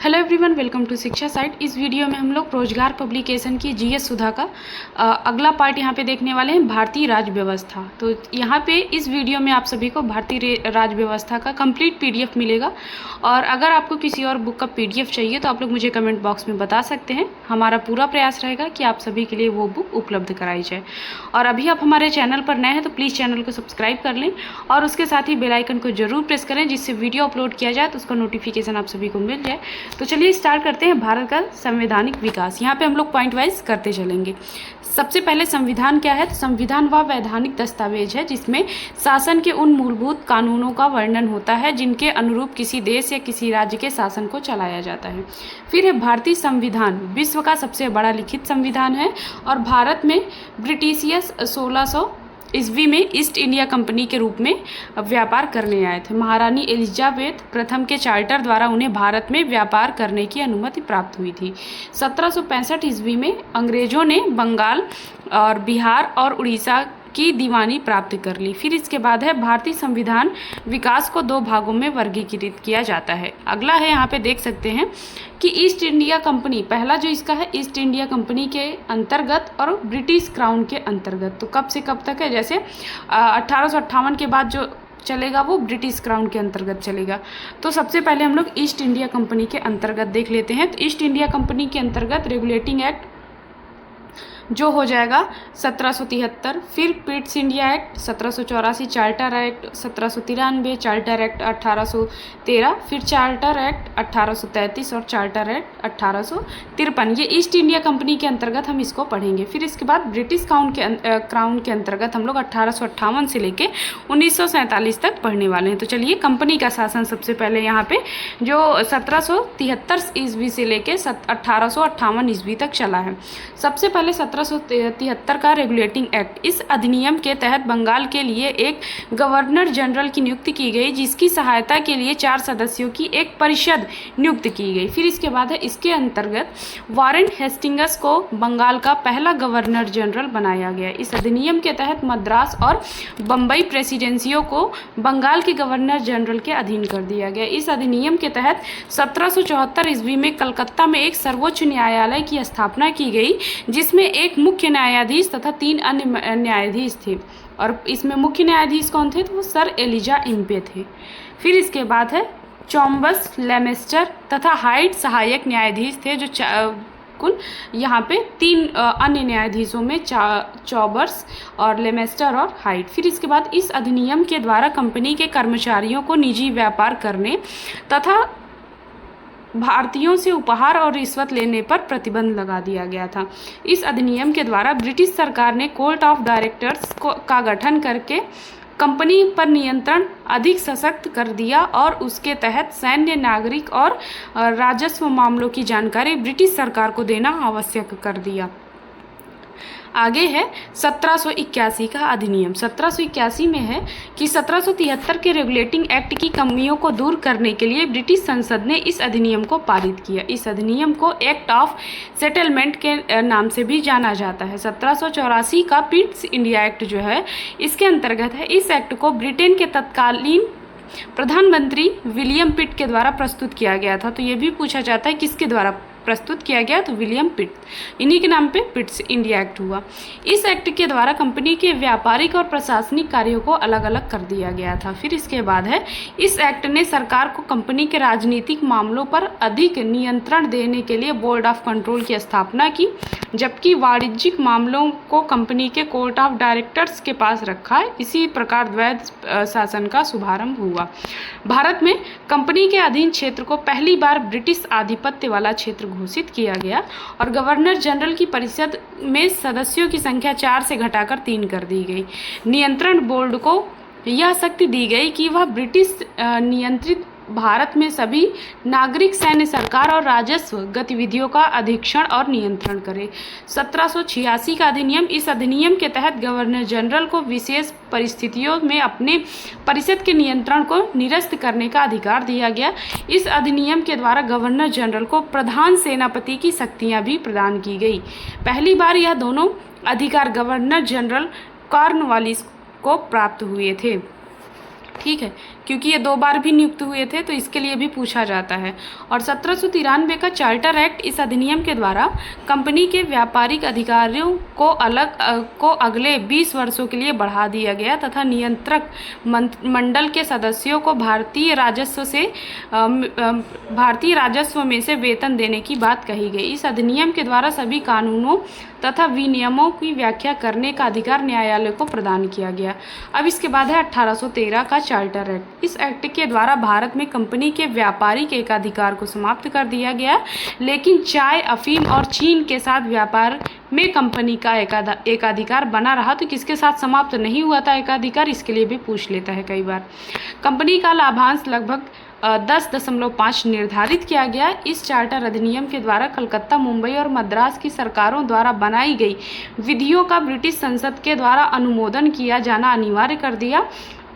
Hello everyone, welcome to शिक्षा site. इस video में हम लोग रोजगार पब्लिकेशन की जीएस सुधा का अगला पार्ट यहाँ पे देखने वाले हैं, भारतीय राज्य व्यवस्था। तो यहाँ पे इस वीडियो में आप सभी को भारतीय राज्य व्यवस्था का कंप्लीट पीडीएफ मिलेगा। और अगर आपको किसी और बुक का पीडीएफ चाहिए तो आप लोग मुझे कमेंट बॉक्स में बता सकते हैं। हमारा पूरा प्रयास रहेगा कि आप सभी के लिए वो बुक उपलब्ध कराई जाए। और अभी आप हमारे चैनल पर नए हैं तो प्लीज़ चैनल को सब्सक्राइब कर लें और उसके साथ ही बेल आइकन को जरूर प्रेस करें, जिससे वीडियो अपलोड किया जाए तो उसका नोटिफिकेशन आप सभी को मिल जाए। तो चलिए स्टार्ट करते हैं भारत का संवैधानिक विकास। यहाँ पे हम लोग पॉइंट वाइज करते चलेंगे। सबसे पहले संविधान क्या है? तो संविधान वह वैधानिक दस्तावेज है जिसमें शासन के उन मूलभूत कानूनों का वर्णन होता है जिनके अनुरूप किसी देश या किसी राज्य के शासन को चलाया जाता है। फिर है भारतीय संविधान, विश्व का सबसे बड़ा लिखित संविधान है और भारत में ब्रिटिशियस 1600 ईस्वी में ईस्ट इंडिया कंपनी के रूप में व्यापार करने आए थे। महारानी एलिजाबेथ प्रथम के चार्टर द्वारा उन्हें भारत में व्यापार करने की अनुमति प्राप्त हुई थी। 1765 ईस्वी में अंग्रेजों ने बंगाल और बिहार और उड़ीसा की दीवानी प्राप्त कर ली। फिर इसके बाद है भारतीय संविधान विकास को दो भागों में वर्गीकृत किया जाता है। अगला है, यहाँ पे देख सकते हैं कि ईस्ट इंडिया कंपनी, पहला जो इसका है ईस्ट इंडिया कंपनी के अंतर्गत और ब्रिटिश क्राउन के अंतर्गत। तो कब से कब तक है? जैसे 1858 के बाद जो चलेगा वो ब्रिटिश क्राउन के अंतर्गत चलेगा। तो सबसे पहले हम लोग ईस्ट इंडिया कंपनी के अंतर्गत देख लेते हैं। तो ईस्ट इंडिया कंपनी के अंतर्गत रेगुलेटिंग एक्ट जो हो जाएगा 1773, फिर Pitt's India act 1784, charter act 1793, charter act 1813, फिर चार्टर एक्ट 1833 और चार्टर एक्ट 1853। ये ईस्ट इंडिया कंपनी के अंतर्गत हम इसको पढ़ेंगे। फिर इसके बाद ब्रिटिश क्राउन के अंतर्गत हम लोग 1858 से लेके 1947 तक पढ़ने वाले हैं। तो चलिए, कंपनी का शासन सबसे पहले यहाँ पे जो 1773 ईस्वी से लेके 1858 ईस्वी तक चला है। सबसे पहले 1773 का रेगुलेटिंग एक्ट, इस अधिनियम के तहत बंगाल के लिए एक गवर्नर जनरल की नियुक्ति की गई, जिसकी सहायता के लिए 4 सदस्यों की एक परिषद नियुक्त की गई। फिर इसके बाद है, इसके अंतर्गत वारेन हेस्टिंग्स को बंगाल का पहला गवर्नर जनरल बनाया गया। इस अधिनियम के तहत मद्रास और बम्बई प्रेसिडेंसियों को बंगाल के गवर्नर जनरल के अधीन कर दिया गया। इस अधिनियम के तहत 1774 ईस्वी में कलकत्ता में एक सर्वोच्च न्यायालय की स्थापना की गई, जिसमें एक मुख्य न्यायाधीश तथा 3 अन्य न्यायाधीश थे। और इसमें मुख्य न्यायाधीश कौन थे? तो वो सर एलिजा इम्पे थे। फिर इसके बाद है चॉम्बर्स, लेमेस्टर तथा हाइट सहायक न्यायाधीश थे, जो कुल यहाँ पे 3 अन्य न्यायाधीशों में चॉम्बर्स और लेमेस्टर और हाइट। फिर इसके बाद इस अधिनियम के द्वारा कंपनी के कर्मचारियों को निजी व्यापार करने तथा भारतीयों से उपहार और रिश्वत लेने पर प्रतिबंध लगा दिया गया था। इस अधिनियम के द्वारा ब्रिटिश सरकार ने कोर्ट ऑफ डायरेक्टर्स का गठन करके कंपनी पर नियंत्रण अधिक सशक्त कर दिया और उसके तहत सैन्य, नागरिक और राजस्व मामलों की जानकारी ब्रिटिश सरकार को देना आवश्यक कर दिया। आगे है 1781 का अधिनियम। 1781 में है कि 1773 के रेगुलेटिंग एक्ट की कमियों को दूर करने के लिए ब्रिटिश संसद ने इस अधिनियम को पारित किया। इस अधिनियम को एक्ट ऑफ सेटलमेंट के नाम से भी जाना जाता है। 1784 का पिट्स इंडिया एक्ट जो है इसके अंतर्गत है। इस एक्ट को ब्रिटेन के तत्कालीन प्रधानमंत्री विलियम पिट के द्वारा प्रस्तुत किया गया था। तो ये भी पूछा जाता है किसके द्वारा प्रस्तुत किया गया? तो विलियम पिट, इन्हीं के नाम पे पिट्स इंडिया एक्ट हुआ। इस एक्ट के द्वारा कंपनी के व्यापारिक और प्रशासनिक कार्यों को अलग अलग कर दिया गया था। फिर इसके बाद है, इस एक्ट ने सरकार को कंपनी के राजनीतिक मामलों पर अधिक नियंत्रण देने के लिए बोर्ड ऑफ कंट्रोल की स्थापना की, जबकि वाणिज्यिक मामलों को कंपनी के कोर्ट ऑफ डायरेक्टर्स के पास रखा। इसी प्रकार द्वैध शासन का शुभारंभ हुआ। भारत में कंपनी के अधीन क्षेत्र को पहली बार ब्रिटिश आधिपत्य वाला क्षेत्र घोषित किया गया और गवर्नर जनरल की परिषद में सदस्यों की संख्या 4 से घटाकर 3 कर दी गई। नियंत्रण बोर्ड को यह शक्ति दी गई कि वह ब्रिटिश नियंत्रित भारत में सभी नागरिक, सैन्य, सरकार और राजस्व गतिविधियों का अधीक्षण और नियंत्रण करे। 1786 का अधिनियम, इस अधिनियम के तहत गवर्नर जनरल को विशेष परिस्थितियों में अपने परिषद के नियंत्रण को निरस्त करने का अधिकार दिया गया। इस अधिनियम के द्वारा गवर्नर जनरल को प्रधान सेनापति की शक्तियां भी प्रदान की गई। पहली बार यह दोनों अधिकार गवर्नर जनरल कॉर्नवालिस को प्राप्त हुए थे। ठीक है, क्योंकि ये 2 बार भी नियुक्त हुए थे, तो इसके लिए भी पूछा जाता है। और 1793 का चार्टर एक्ट, इस अधिनियम के द्वारा कंपनी के व्यापारिक अधिकारियों को अगले 20 वर्षों के लिए बढ़ा दिया गया तथा नियंत्रक मंडल के सदस्यों को भारतीय राजस्व में से वेतन देने की बात कही गई। इस अधिनियम के द्वारा सभी कानूनों तथा विनियमों की व्याख्या करने का अधिकार न्यायालय को प्रदान किया गया। अब इसके बाद है 1813 का चार्टर एक्ट। इस एक्ट के द्वारा भारत में कंपनी के व्यापारिक एकाधिकार को समाप्त कर दिया गया, लेकिन चाय, अफीम और चीन के साथ व्यापार में कंपनी का एकाधिकार बना रहा। तो किसके साथ समाप्त नहीं हुआ था एकाधिकार, इसके लिए भी पूछ लेता है कई बार। कंपनी का लाभांश लगभग 10.5 निर्धारित किया गया। इस चार्टर अधिनियम के द्वारा कलकत्ता, मुंबई और मद्रास की सरकारों द्वारा बनाई गई विधियों का ब्रिटिश संसद के द्वारा अनुमोदन किया जाना अनिवार्य कर दिया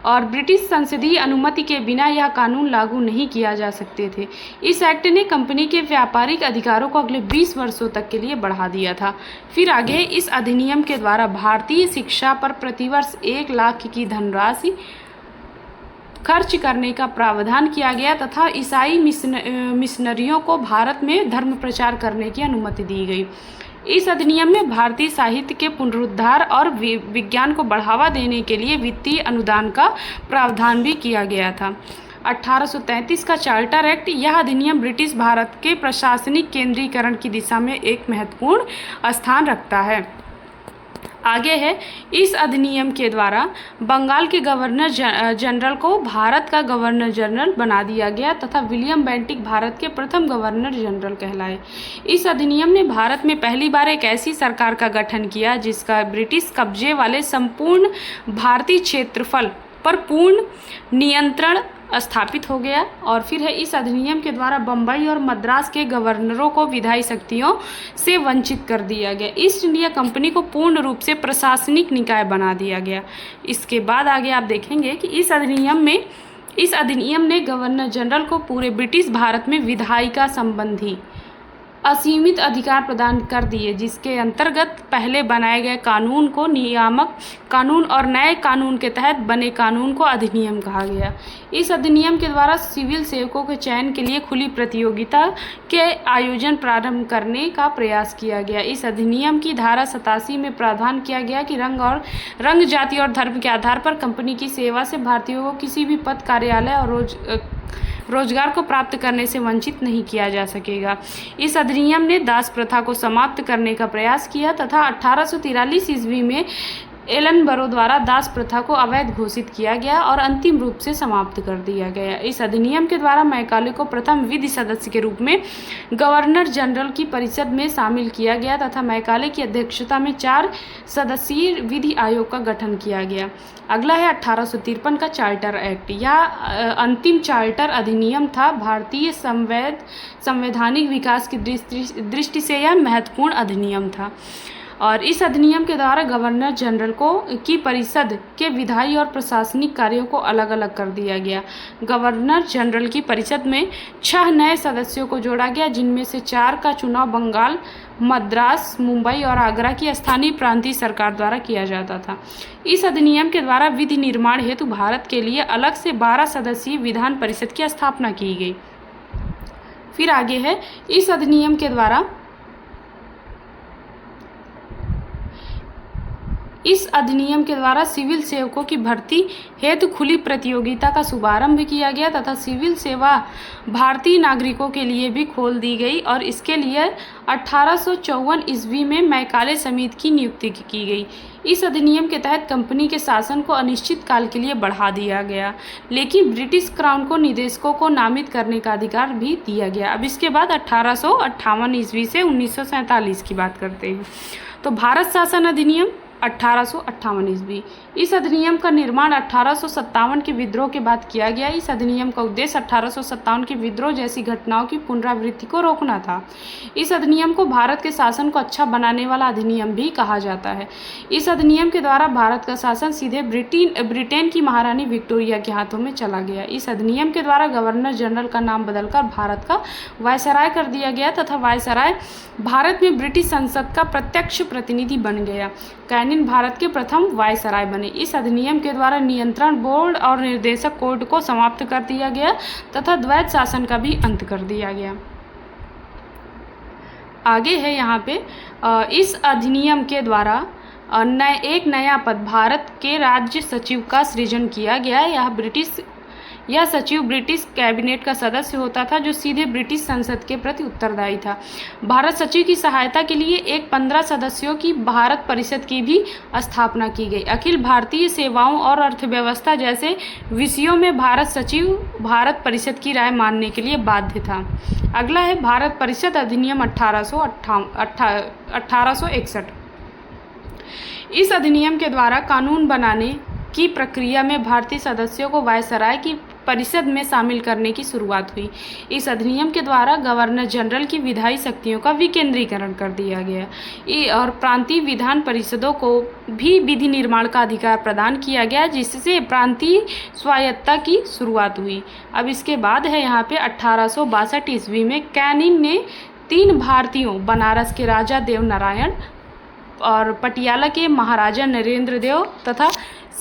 और ब्रिटिश संसदीय अनुमति के बिना यह कानून लागू नहीं किया जा सकते थे। इस एक्ट ने कंपनी के व्यापारिक अधिकारों को अगले 20 वर्षों तक के लिए बढ़ा दिया था। फिर आगे इस अधिनियम के द्वारा भारतीय शिक्षा पर प्रतिवर्ष 1 लाख की धनराशि खर्च करने का प्रावधान किया गया तथा ईसाई मिशनरियों को भारत में धर्म प्रचार करने की अनुमति दी गई। इस अधिनियम में भारतीय साहित्य के पुनरुद्धार और विज्ञान को बढ़ावा देने के लिए वित्तीय अनुदान का प्रावधान भी किया गया था। 1833 का चार्टर एक्ट, यह अधिनियम ब्रिटिश भारत के प्रशासनिक केंद्रीकरण की दिशा में एक महत्वपूर्ण स्थान रखता है। आगे है, इस अधिनियम के द्वारा बंगाल के गवर्नर जनरल को भारत का गवर्नर जनरल बना दिया गया तथा विलियम बेंटिक भारत के प्रथम गवर्नर जनरल कहलाए। इस अधिनियम ने भारत में पहली बार एक ऐसी सरकार का गठन किया जिसका ब्रिटिश कब्जे वाले संपूर्ण भारतीय क्षेत्रफल पर पूर्ण नियंत्रण स्थापित हो गया। और फिर है, इस अधिनियम के द्वारा बम्बई और मद्रास के गवर्नरों को विधायी शक्तियों से वंचित कर दिया गया। ईस्ट इंडिया कंपनी को पूर्ण रूप से प्रशासनिक निकाय बना दिया गया। इसके बाद आगे आप देखेंगे कि इस अधिनियम ने गवर्नर जनरल को पूरे ब्रिटिश भारत में विधायिका संबंधी असीमित अधिकार प्रदान कर दिए, जिसके अंतर्गत पहले बनाए गए कानून को नियामक कानून और नए कानून के तहत बने कानून को अधिनियम कहा गया। इस अधिनियम के द्वारा सिविल सेवकों के चयन के लिए खुली प्रतियोगिता के आयोजन प्रारंभ करने का प्रयास किया गया। इस अधिनियम की धारा 87 में प्रावधान किया गया कि रंग, जाति और धर्म के आधार पर कंपनी की सेवा से भारतीयों को किसी भी पद, कार्यालय और रोजगार को प्राप्त करने से वंचित नहीं किया जा सकेगा। इस अधिनियम ने दास प्रथा को समाप्त करने का प्रयास किया तथा 1843 ईस्वी में एलनबरो द्वारा दास प्रथा को अवैध घोषित किया गया और अंतिम रूप से समाप्त कर दिया गया। इस अधिनियम के द्वारा मैकाले को प्रथम विधि सदस्य के रूप में गवर्नर जनरल की परिषद में शामिल किया गया तथा मैकाले की अध्यक्षता में 4 सदस्यीय विधि आयोग का गठन किया गया। अगला है 1853 का चार्टर एक्ट। यह अंतिम चार्टर अधिनियम था। भारतीय संवैधानिक विकास की दृष्टि से यह महत्वपूर्ण अधिनियम था और इस अधिनियम के द्वारा गवर्नर जनरल की परिषद के विधायी और प्रशासनिक कार्यों को अलग अलग कर दिया गया। गवर्नर जनरल की परिषद में 6 नए सदस्यों को जोड़ा गया, जिनमें से 4 का चुनाव बंगाल, मद्रास, मुंबई और आगरा की स्थानीय प्रांतीय सरकार द्वारा किया जाता था। इस अधिनियम के द्वारा विधि निर्माण हेतु भारत के लिए अलग से 12 सदस्यीय विधान परिषद की स्थापना की गई। फिर आगे है, इस अधिनियम के द्वारा सिविल सेवकों की भर्ती हेतु खुली प्रतियोगिता का शुभारंभ किया गया तथा सिविल सेवा भारतीय नागरिकों के लिए भी खोल दी गई और इसके लिए 1854 ईस्वी में मैकाले समिति की नियुक्ति की गई। इस अधिनियम के तहत कंपनी के शासन को अनिश्चित काल के लिए बढ़ा दिया गया, लेकिन ब्रिटिश क्राउन को निदेशकों को नामित करने का अधिकार भी दिया गया। अब इसके बाद 1858 ईस्वी से 1947 की बात करते हैं। तो भारत शासन अधिनियम 1858 ईस्वी। इस अधिनियम का निर्माण 1857 के विद्रोह के बाद किया गया। इस अधिनियम का उद्देश्य 1857 के विद्रोह जैसी घटनाओं की पुनरावृत्ति को रोकना था। इस अधिनियम को भारत के शासन को अच्छा बनाने वाला अधिनियम भी कहा जाता है। इस अधिनियम के द्वारा भारत का शासन सीधे ब्रिटेन की महारानी विक्टोरिया के हाथों में चला गया। इस अधिनियम के द्वारा गवर्नर जनरल का नाम बदलकर भारत का वायसराय कर दिया गया तथा वायसराय भारत में ब्रिटिश संसद का प्रत्यक्ष प्रतिनिधि बन गया। कहने कैनिन भारत के प्रथम वायसराय बने। इस अधिनियम के द्वारा नियंत्रण बोर्ड और निर्देशक कोड को समाप्त कर दिया गया तथा द्वैत शासन का भी अंत कर दिया गया। आगे है यहाँ पे इस अधिनियम के द्वारा एक नया पद भारत के राज्य सचिव का सृजन किया गया। यह सचिव ब्रिटिश कैबिनेट का सदस्य होता था जो सीधे ब्रिटिश संसद के प्रति उत्तरदायी था। भारत सचिव की सहायता के लिए एक 15 सदस्यों की भारत परिषद की भी स्थापना की गई। अखिल भारतीय सेवाओं और अर्थव्यवस्था जैसे विषयों में भारत सचिव भारत परिषद की राय मानने के लिए बाध्य था। अगला है भारत परिषद अधिनियम 1861। इस अधिनियम के द्वारा कानून बनाने की प्रक्रिया में भारतीय सदस्यों को वायसराय की परिषद में शामिल करने की शुरुआत हुई। इस अधिनियम के द्वारा गवर्नर जनरल की विधायी शक्तियों का विकेंद्रीकरण कर दिया गया और प्रांतीय विधान परिषदों को भी विधि निर्माण का अधिकार प्रदान किया गया, जिससे प्रांतीय स्वायत्तता की शुरुआत हुई। अब इसके बाद है यहाँ पे 1862 ईस्वी में कैनिन ने 3 भारतीयों बनारस के राजा देवनारायण और पटियाला के महाराजा नरेंद्र देव तथा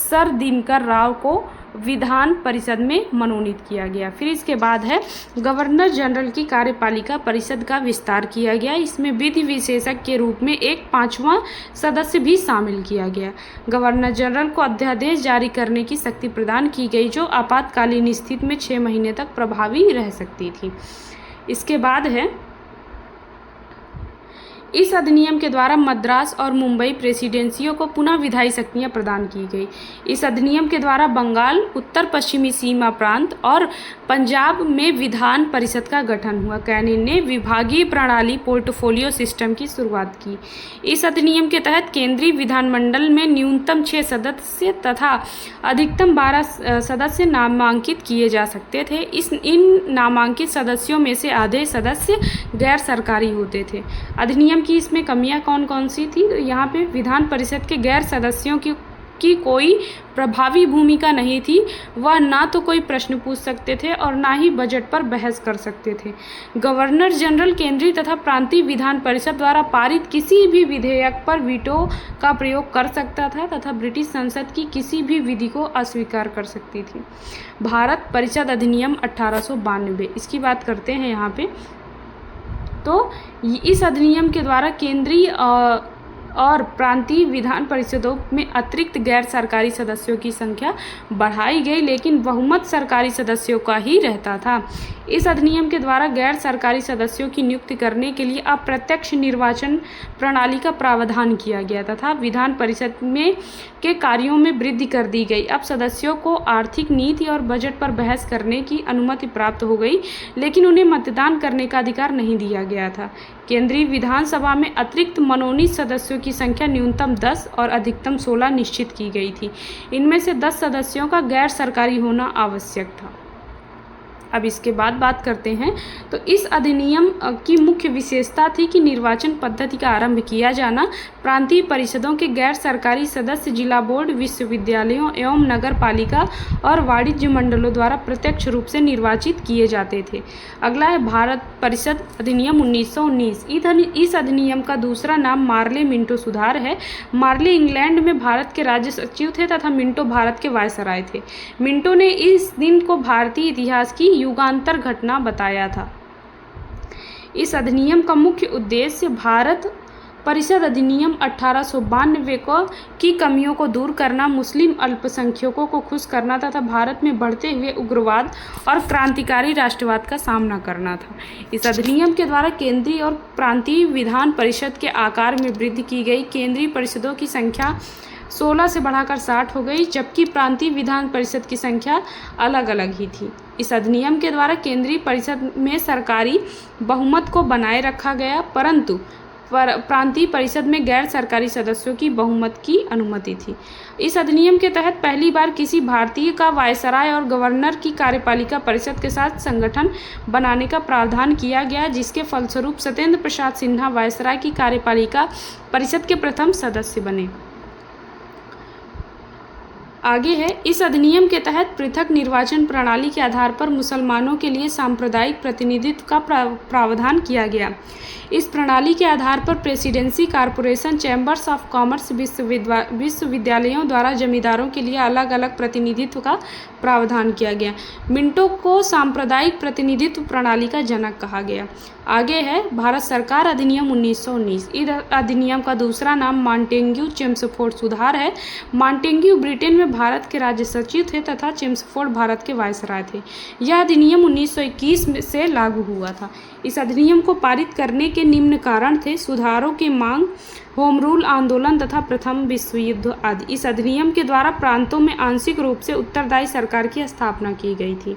सर दिनकर राव को विधान परिषद में मनोनीत किया गया। फिर इसके बाद है गवर्नर जनरल की कार्यपालिका परिषद का विस्तार किया गया। इसमें विधि विशेषज्ञ के रूप में एक 5वां सदस्य भी शामिल किया गया। गवर्नर जनरल को अध्यादेश जारी करने की शक्ति प्रदान की गई जो आपातकालीन स्थिति में 6 महीने तक प्रभावी रह सकती थी। इसके बाद है इस अधिनियम के द्वारा मद्रास और मुंबई प्रेसिडेंसियों को पुनः विधायी शक्तियाँ प्रदान की गई। इस अधिनियम के द्वारा बंगाल, उत्तर पश्चिमी सीमा प्रांत और पंजाब में विधान परिषद का गठन हुआ। कैनिन ने विभागीय प्रणाली पोर्टफोलियो सिस्टम की शुरुआत की। इस अधिनियम के तहत केंद्रीय विधानमंडल में न्यूनतम 6 सदस्य तथा अधिकतम 12 सदस्य नामांकित किए जा सकते थे। इन नामांकित सदस्यों में से आधे सदस्य गैर सरकारी होते थे। अधिनियम की इसमें कमियां कौन कौन सी थी? तो यहाँ पे विधान परिषद के गैर सदस्यों की कोई प्रभावी भूमिका नहीं थी। वह ना तो कोई प्रश्न पूछ सकते थे और ना ही बजट पर बहस कर सकते थे। गवर्नर जनरल केंद्रीय तथा प्रांतीय विधान परिषद द्वारा पारित किसी भी विधेयक पर वीटो का प्रयोग कर सकता था तथा ब्रिटिश संसद की किसी भी विधि को अस्वीकार कर सकती थी। भारत परिषद अधिनियम 1892, इसकी बात करते हैं यहाँ पे। तो इस अधिनियम के द्वारा केंद्रीय और प्रांतीय विधान परिषदों में अतिरिक्त गैर सरकारी सदस्यों की संख्या बढ़ाई गई, लेकिन बहुमत सरकारी सदस्यों का ही रहता था। इस अधिनियम के द्वारा गैर सरकारी सदस्यों की नियुक्ति करने के लिए अप्रत्यक्ष निर्वाचन प्रणाली का प्रावधान किया गया तथा विधान परिषद में के कार्यों में वृद्धि कर दी गई। अब सदस्यों को आर्थिक नीति और बजट पर बहस करने की अनुमति प्राप्त हो गई, लेकिन उन्हें मतदान करने का अधिकार नहीं दिया गया था। केंद्रीय विधानसभा में अतिरिक्त मनोनीत सदस्यों की संख्या न्यूनतम 10 और अधिकतम 16 निश्चित की गई थी। इनमें से 10 सदस्यों का गैर सरकारी होना आवश्यक था। अब इसके बाद बात करते हैं तो इस अधिनियम की मुख्य विशेषता थी कि निर्वाचन पद्धति का आरंभ किया जाना। प्रांतीय परिषदों के गैर सरकारी सदस्य जिला बोर्ड, विश्वविद्यालयों एवं नगर पालिका और वाणिज्य मंडलों द्वारा प्रत्यक्ष रूप से निर्वाचित किए जाते थे। अगला है भारत परिषद अधिनियम 1919। इस अधिनियम का दूसरा नाम मार्ले मिंटो सुधार है। मार्ले इंग्लैंड में भारत के राज्य सचिव थे तथा मिंटो भारत के वायसराय थे। मिंटो ने इस दिन को भारतीय इतिहास की युगांतर घटना बताया था। इस अधिनियम का मुख्य उद्देश्य भारत परिषद अधिनियम 1892 की कमियों को दूर करना, मुस्लिम अल्पसंख्यकों को खुश करना तथा भारत में बढ़ते हुए उग्रवाद और क्रांतिकारी राष्ट्रवाद का सामना करना था। इस अधिनियम के द्वारा केंद्रीय और प्रांतीय विधान परिषद के आकार में वृद्धि की गई। केंद्रीय परिषदों की संख्या 16 से बढ़ाकर 60 हो गई, जबकि प्रांतीय विधान परिषद की संख्या अलग अलग ही थी। इस अधिनियम के द्वारा केंद्रीय परिषद में सरकारी बहुमत को बनाए रखा गया, परंतु प्रांतीय परिषद में गैर सरकारी सदस्यों की बहुमत की अनुमति थी। इस अधिनियम के तहत पहली बार किसी भारतीय का वायसराय और गवर्नर की कार्यपालिका परिषद के साथ संगठन बनाने का प्रावधान किया गया, जिसके फलस्वरूप सत्येंद्र प्रसाद सिन्हा वायसराय की कार्यपालिका परिषद के प्रथम सदस्य बने। आगे है, इस अधिनियम के तहत पृथक निर्वाचन प्रणाली के आधार पर मुसलमानों के लिए सांप्रदायिक प्रतिनिधित्व का प्रावधान किया गया। इस प्रणाली के आधार पर presidency, corporation, chambers of commerce, विश्वविद्यालयों द्वारा जमींदारों के लिए अलग अलग प्रतिनिधित्व का प्रावधान किया गया। मिंटो को सांप्रदायिक प्रतिनिधित्व प्रणाली का जनक कहा गया। आगे है, भारत सरकार अधिनियम 1919। इस अधिनियम का दूसरा नाम मॉन्टेग्यू चेम्सफोर्ड सुधार है। मॉन्टेग्यू ब्रिटेन में भारत के राज्य सचिव थे तथा चेम्सफोर्ड भारत के वायसराय थे। यह अधिनियम 1921 से लागू हुआ था। इस अधिनियम को पारित करने के निम्न कारण थे: सुधारों की मांग, होम रूल आंदोलन तथा प्रथम विश्व युद्ध आदि। इस अधिनियम के द्वारा प्रांतों में आंशिक रूप से उत्तरदायी सरकार की स्थापना की गई थी।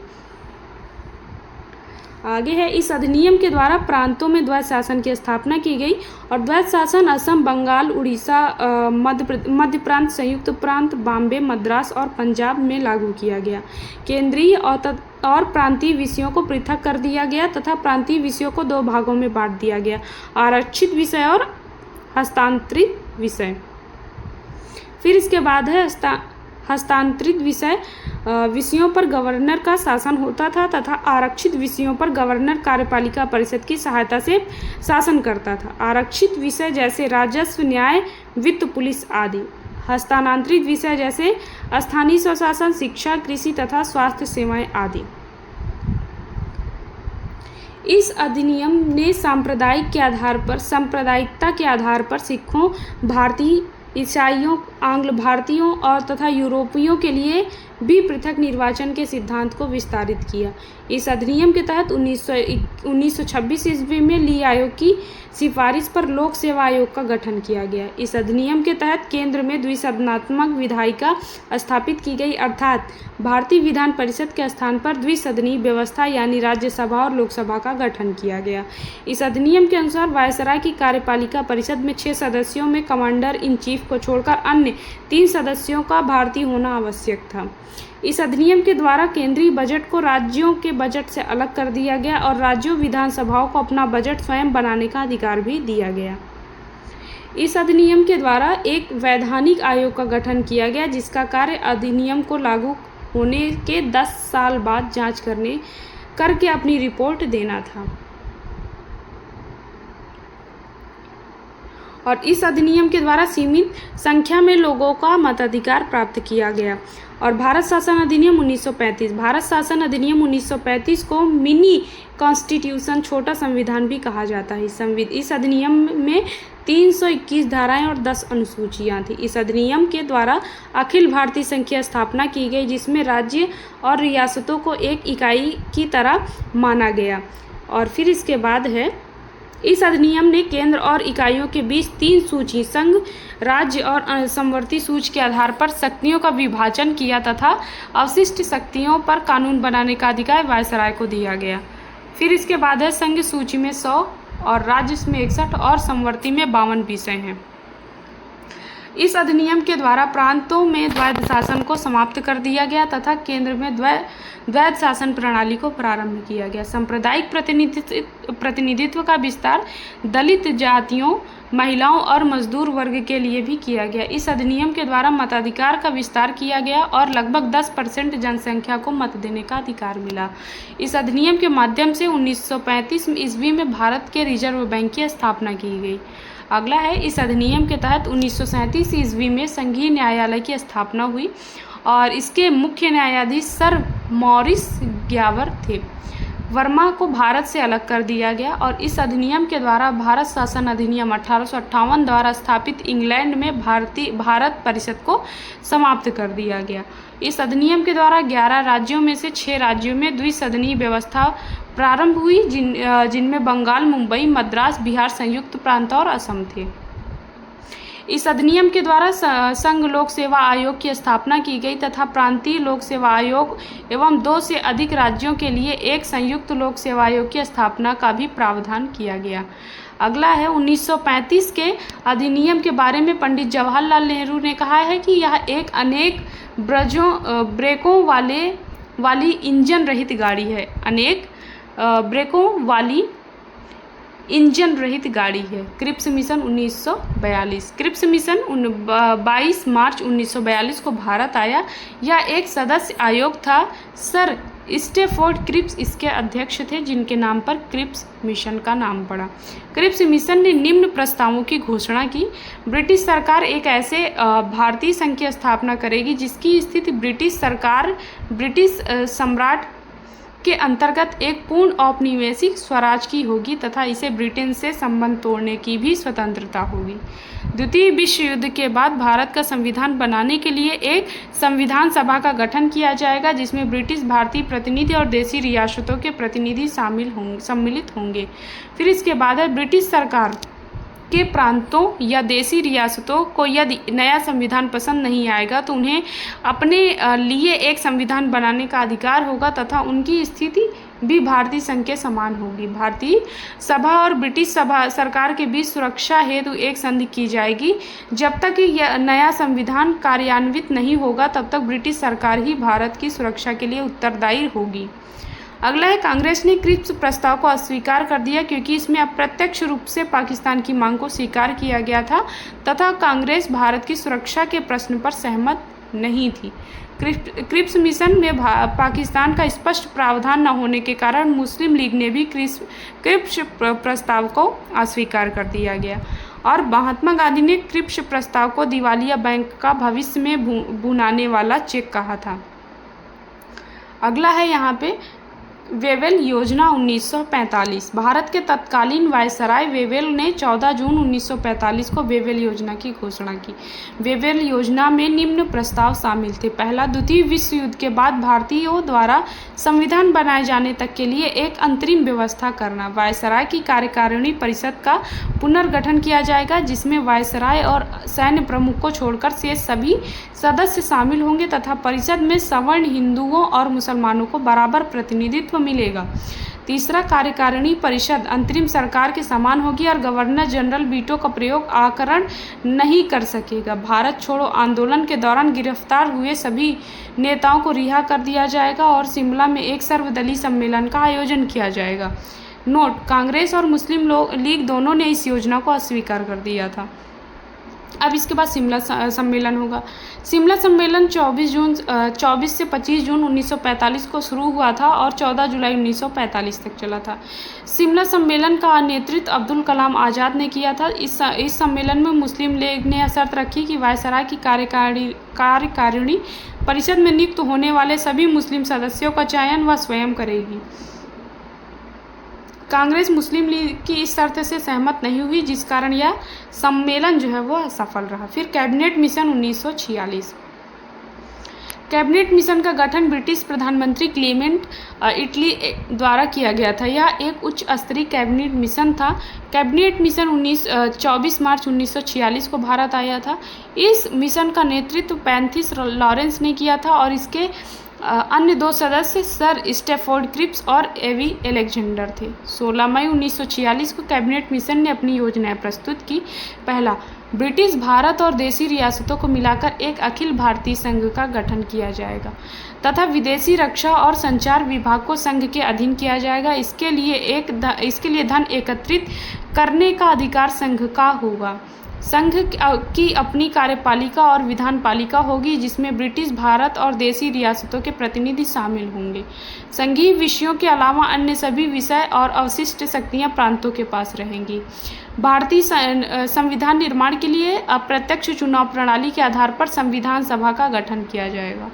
आगे है, इस अधिनियम के द्वारा प्रांतों में द्वैध शासन की स्थापना की गई और द्वैध शासन असम, बंगाल, उड़ीसा, मध्य प्रांत, संयुक्त प्रांत, बॉम्बे, मद्रास और पंजाब में लागू किया गया। केंद्रीय और प्रांतीय विषयों को पृथक कर दिया गया तथा प्रांतीय विषयों को दो भागों में बांट दिया गया: आरक्षित विषय और हस्तांतरित विषय। फिर इसके बाद है हस्तांतरित विषयों पर गवर्नर का शासन होता था तथा आरक्षित विषयों पर गवर्नर कार्यपालिका परिषद की सहायता से शासन करता था। आरक्षित विषय जैसे राजस्व, न्याय, वित्त, पुलिस आदि। हस्तांतरित विषय जैसे स्थानीय स्वशासन, शिक्षा, कृषि तथा स्वास्थ्य सेवाएं आदि। इस अधिनियम ने सांप्रदायिकता के आधार पर सिखों, भारतीय, ईसाइयों, आंग्ल भारतीयों और तथा यूरोपियों के लिए भी पृथक निर्वाचन के सिद्धांत को विस्तारित किया। इस अधिनियम के तहत 1926 ईस्वी में ली आयोग की सिफारिश पर लोक सेवा आयोग का गठन किया गया। इस अधिनियम के तहत केंद्र में द्विसदनात्मक विधायिका स्थापित की गई, अर्थात भारतीय विधान परिषद के स्थान पर द्विसदनीय व्यवस्था यानी राज्यसभा और लोकसभा का गठन किया गया। इस अधिनियम के अनुसार वायसराय की कार्यपालिका परिषद में 6 सदस्यों में कमांडर इन चीफ को छोड़कर अन्य 3 सदस्यों का भारतीय होना आवश्यक था। इस अधिनियम के द्वारा केंद्रीय बजट को राज्यों के बजट से अलग कर दिया गया और राज्यों विधानसभाओं को अपना बजट स्वयं बनाने का अधिकार भी दिया गया। इस अधिनियम के द्वारा एक वैधानिक आयोग का गठन किया गया जिसका कार्य अधिनियम को लागू होने के 10 साल बाद जांच करके अपनी रिपोर्ट देना था। और इस अधिनियम के द्वारा सीमित संख्या में लोगों का मताधिकार प्राप्त किया गया। और भारत शासन अधिनियम 1935। भारत शासन अधिनियम 1935 को मिनी कॉन्स्टिट्यूशन, छोटा संविधान भी कहा जाता है। इस अधिनियम में 321 धाराएं और 10 अनुसूचियां थी। इस अधिनियम के द्वारा अखिल भारतीय संघ की स्थापना की गई जिसमें राज्य और रियासतों को एक इकाई की तरह माना गया। और फिर इसके बाद है, इस अधिनियम ने केंद्र और इकाइयों के बीच 3 सूची, संघ, राज्य और समवर्ती सूची के आधार पर शक्तियों का विभाजन किया तथा अवशिष्ट शक्तियों पर कानून बनाने का अधिकार वायसराय को दिया गया। फिर इसके बाद है, संघ सूची में 100 और राज्य में 61 और समवर्ती में 52 विषय हैं। इस अधिनियम के द्वारा प्रांतों में द्वैध शासन को समाप्त कर दिया गया तथा केंद्र में द्वैध शासन प्रणाली को प्रारंभ किया गया। सांप्रदायिक प्रतिनिधित्व का विस्तार दलित जातियों, महिलाओं और मजदूर वर्ग के लिए भी किया गया। इस अधिनियम के द्वारा मताधिकार का विस्तार किया गया और लगभग 10% जनसंख्या को मत देने का अधिकार मिला। इस अधिनियम के माध्यम से 1935 ईस्वी में भारत के रिजर्व बैंक की स्थापना की गई। अगला है, इस अधिनियम के तहत 1937 ईस्वी में संघीय न्यायालय की स्थापना हुई और इसके मुख्य न्यायाधीश सर मॉरिस ग्यावर थे। वर्मा को भारत से अलग कर दिया गया और इस अधिनियम के द्वारा भारत शासन अधिनियम 1858 द्वारा स्थापित इंग्लैंड में भारत परिषद को समाप्त कर दिया गया। इस अधिनियम के द्वारा 11 राज्यों में से 6 राज्यों में द्विसदनीय व्यवस्था प्रारंभ हुई जिनमें बंगाल, मुंबई, मद्रास, बिहार, संयुक्त प्रांत और असम थे। इस अधिनियम के द्वारा संघ लोक सेवा आयोग की स्थापना की गई तथा प्रांतीय लोक सेवा आयोग एवं 2 से अधिक राज्यों के लिए एक संयुक्त लोक सेवा आयोग की स्थापना का भी प्रावधान किया गया। अगला है, 1935 के अधिनियम के बारे में पंडित जवाहरलाल नेहरू ने कहा है कि यह एक अनेक ब्रेकों वाली इंजन रहित गाड़ी है। अनेक ब्रेकों वाली इंजन रहित गाड़ी है। Cripps mission 1942। क्रिप्स मिशन 22 मार्च 1942 को भारत आया। यह एक सदस्य आयोग था। सर स्टेफोर्ड क्रिप्स इसके अध्यक्ष थे, जिनके नाम पर क्रिप्स मिशन का नाम पड़ा। क्रिप्स मिशन ने निम्न प्रस्तावों की घोषणा की। ब्रिटिश सरकार एक ऐसे भारतीय संघ की स्थापना करेगी जिसकी स्थिति ब्रिटिश सम्राट के अंतर्गत एक पूर्ण औपनिवेशिक स्वराज की होगी तथा इसे ब्रिटेन से संबंध तोड़ने की भी स्वतंत्रता होगी। द्वितीय विश्व युद्ध के बाद भारत का संविधान बनाने के लिए एक संविधान सभा का गठन किया जाएगा, जिसमें ब्रिटिश भारतीय प्रतिनिधि और देशी रियासतों के प्रतिनिधि सम्मिलित होंगे। फिर इसके बाद है ब्रिटिश सरकार के प्रांतों या देशी रियासतों को यदि नया संविधान पसंद नहीं आएगा तो उन्हें अपने लिए एक संविधान बनाने का अधिकार होगा तथा उनकी स्थिति भी भारतीय संघ के समान होगी। भारतीय सभा और ब्रिटिश सभा सरकार के बीच सुरक्षा हेतु एक संधि की जाएगी। जब तक यह नया संविधान कार्यान्वित नहीं होगा तब तक ब्रिटिश सरकार ही भारत की सुरक्षा के लिए उत्तरदायी होगी। अगला है, कांग्रेस ने क्रिप्स प्रस्ताव को अस्वीकार कर दिया क्योंकि इसमें अप्रत्यक्ष रूप से पाकिस्तान की मांग को स्वीकार किया गया था तथा कांग्रेस भारत की सुरक्षा के प्रश्न पर सहमत नहीं थी। क्रिप्स मिशन में पाकिस्तान का स्पष्ट प्रावधान न होने के कारण मुस्लिम लीग ने भी क्रिप्स प्रस्ताव को अस्वीकार कर दिया गया और महात्मा गांधी ने क्रिप्स प्रस्ताव को दिवालिया बैंक का भविष्य में भुनाने वाला चेक कहा था। अगला है यहाँ पे वेवेल योजना 1945। भारत के तत्कालीन वायसराय वेवेल ने 14 जून 1945 को वेवेल योजना की घोषणा की। वेवेल योजना में निम्न प्रस्ताव शामिल थे। पहला, द्वितीय विश्व युद्ध के बाद भारतीयों द्वारा संविधान बनाए जाने तक के लिए एक अंतरिम व्यवस्था करना। वायसराय की कार्यकारिणी परिषद का पुनर्गठन किया जाएगा, जिसमें वायसराय और सैन्य प्रमुख को छोड़कर शेष सभी सदस्य शामिल होंगे तथा परिषद में सवर्ण हिंदुओं और मुसलमानों को बराबर प्रतिनिधित्व मिलेगा। तीसरा, कार्यकारिणी परिषद अंतरिम सरकार के समान होगी और गवर्नर जनरल वीटो का प्रयोग आकरण नहीं कर सकेगा। भारत छोड़ो आंदोलन के दौरान गिरफ्तार हुए सभी नेताओं को रिहा कर दिया जाएगा और शिमला में एक सर्वदलीय सम्मेलन का आयोजन किया जाएगा। नोट, कांग्रेस और मुस्लिम लीग दोनों ने इस योजना को अस्वीकार कर दिया था। अब इसके बाद शिमला सम्मेलन होगा। शिमला सम्मेलन 24 से 25 जून 1945 को शुरू हुआ था और 14 जुलाई 1945 तक चला था। शिमला सम्मेलन का नेतृत्व अब्दुल कलाम आज़ाद ने किया था। इस सम्मेलन में मुस्लिम लीग ने शर्त रखी कि वायसराय की कार्यकारिणी परिषद में नियुक्त होने वाले सभी मुस्लिम सदस्यों का चयन वह स्वयं करेगी। कांग्रेस मुस्लिम लीग की इस शर्त से सहमत नहीं हुई, जिस कारण यह सम्मेलन जो है वो असफल रहा। फिर कैबिनेट मिशन 1946। कैबिनेट मिशन का गठन ब्रिटिश प्रधानमंत्री क्लेमेंट इटली द्वारा किया गया था। यह एक उच्च स्तरीय कैबिनेट मिशन था। कैबिनेट मिशन 24 मार्च 1946 को भारत आया था। इस मिशन का नेतृत्व पैंथिस लॉरेंस ने किया था और इसके अन्य दो सदस्य सर स्टेफोर्ड क्रिप्स और एवी अलेक्जेंडर थे। 16 मई 1946 को कैबिनेट मिशन ने अपनी योजनाएं प्रस्तुत की। पहला, ब्रिटिश भारत और देशी रियासतों को मिलाकर एक अखिल भारतीय संघ का गठन किया जाएगा तथा विदेशी रक्षा और संचार विभाग को संघ के अधीन किया जाएगा। इसके लिए धन एकत्रित करने का अधिकार संघ का होगा। संघ की अपनी कार्यपालिका और विधान पालिका होगी, जिसमें ब्रिटिश भारत और देशी रियासतों के प्रतिनिधि शामिल होंगे। संघीय विषयों के अलावा अन्य सभी विषय और अवशिष्ट शक्तियां प्रांतों के पास रहेंगी। भारतीय संविधान निर्माण के लिए अप्रत्यक्ष चुनाव प्रणाली के आधार पर संविधान सभा का गठन किया जाएगा।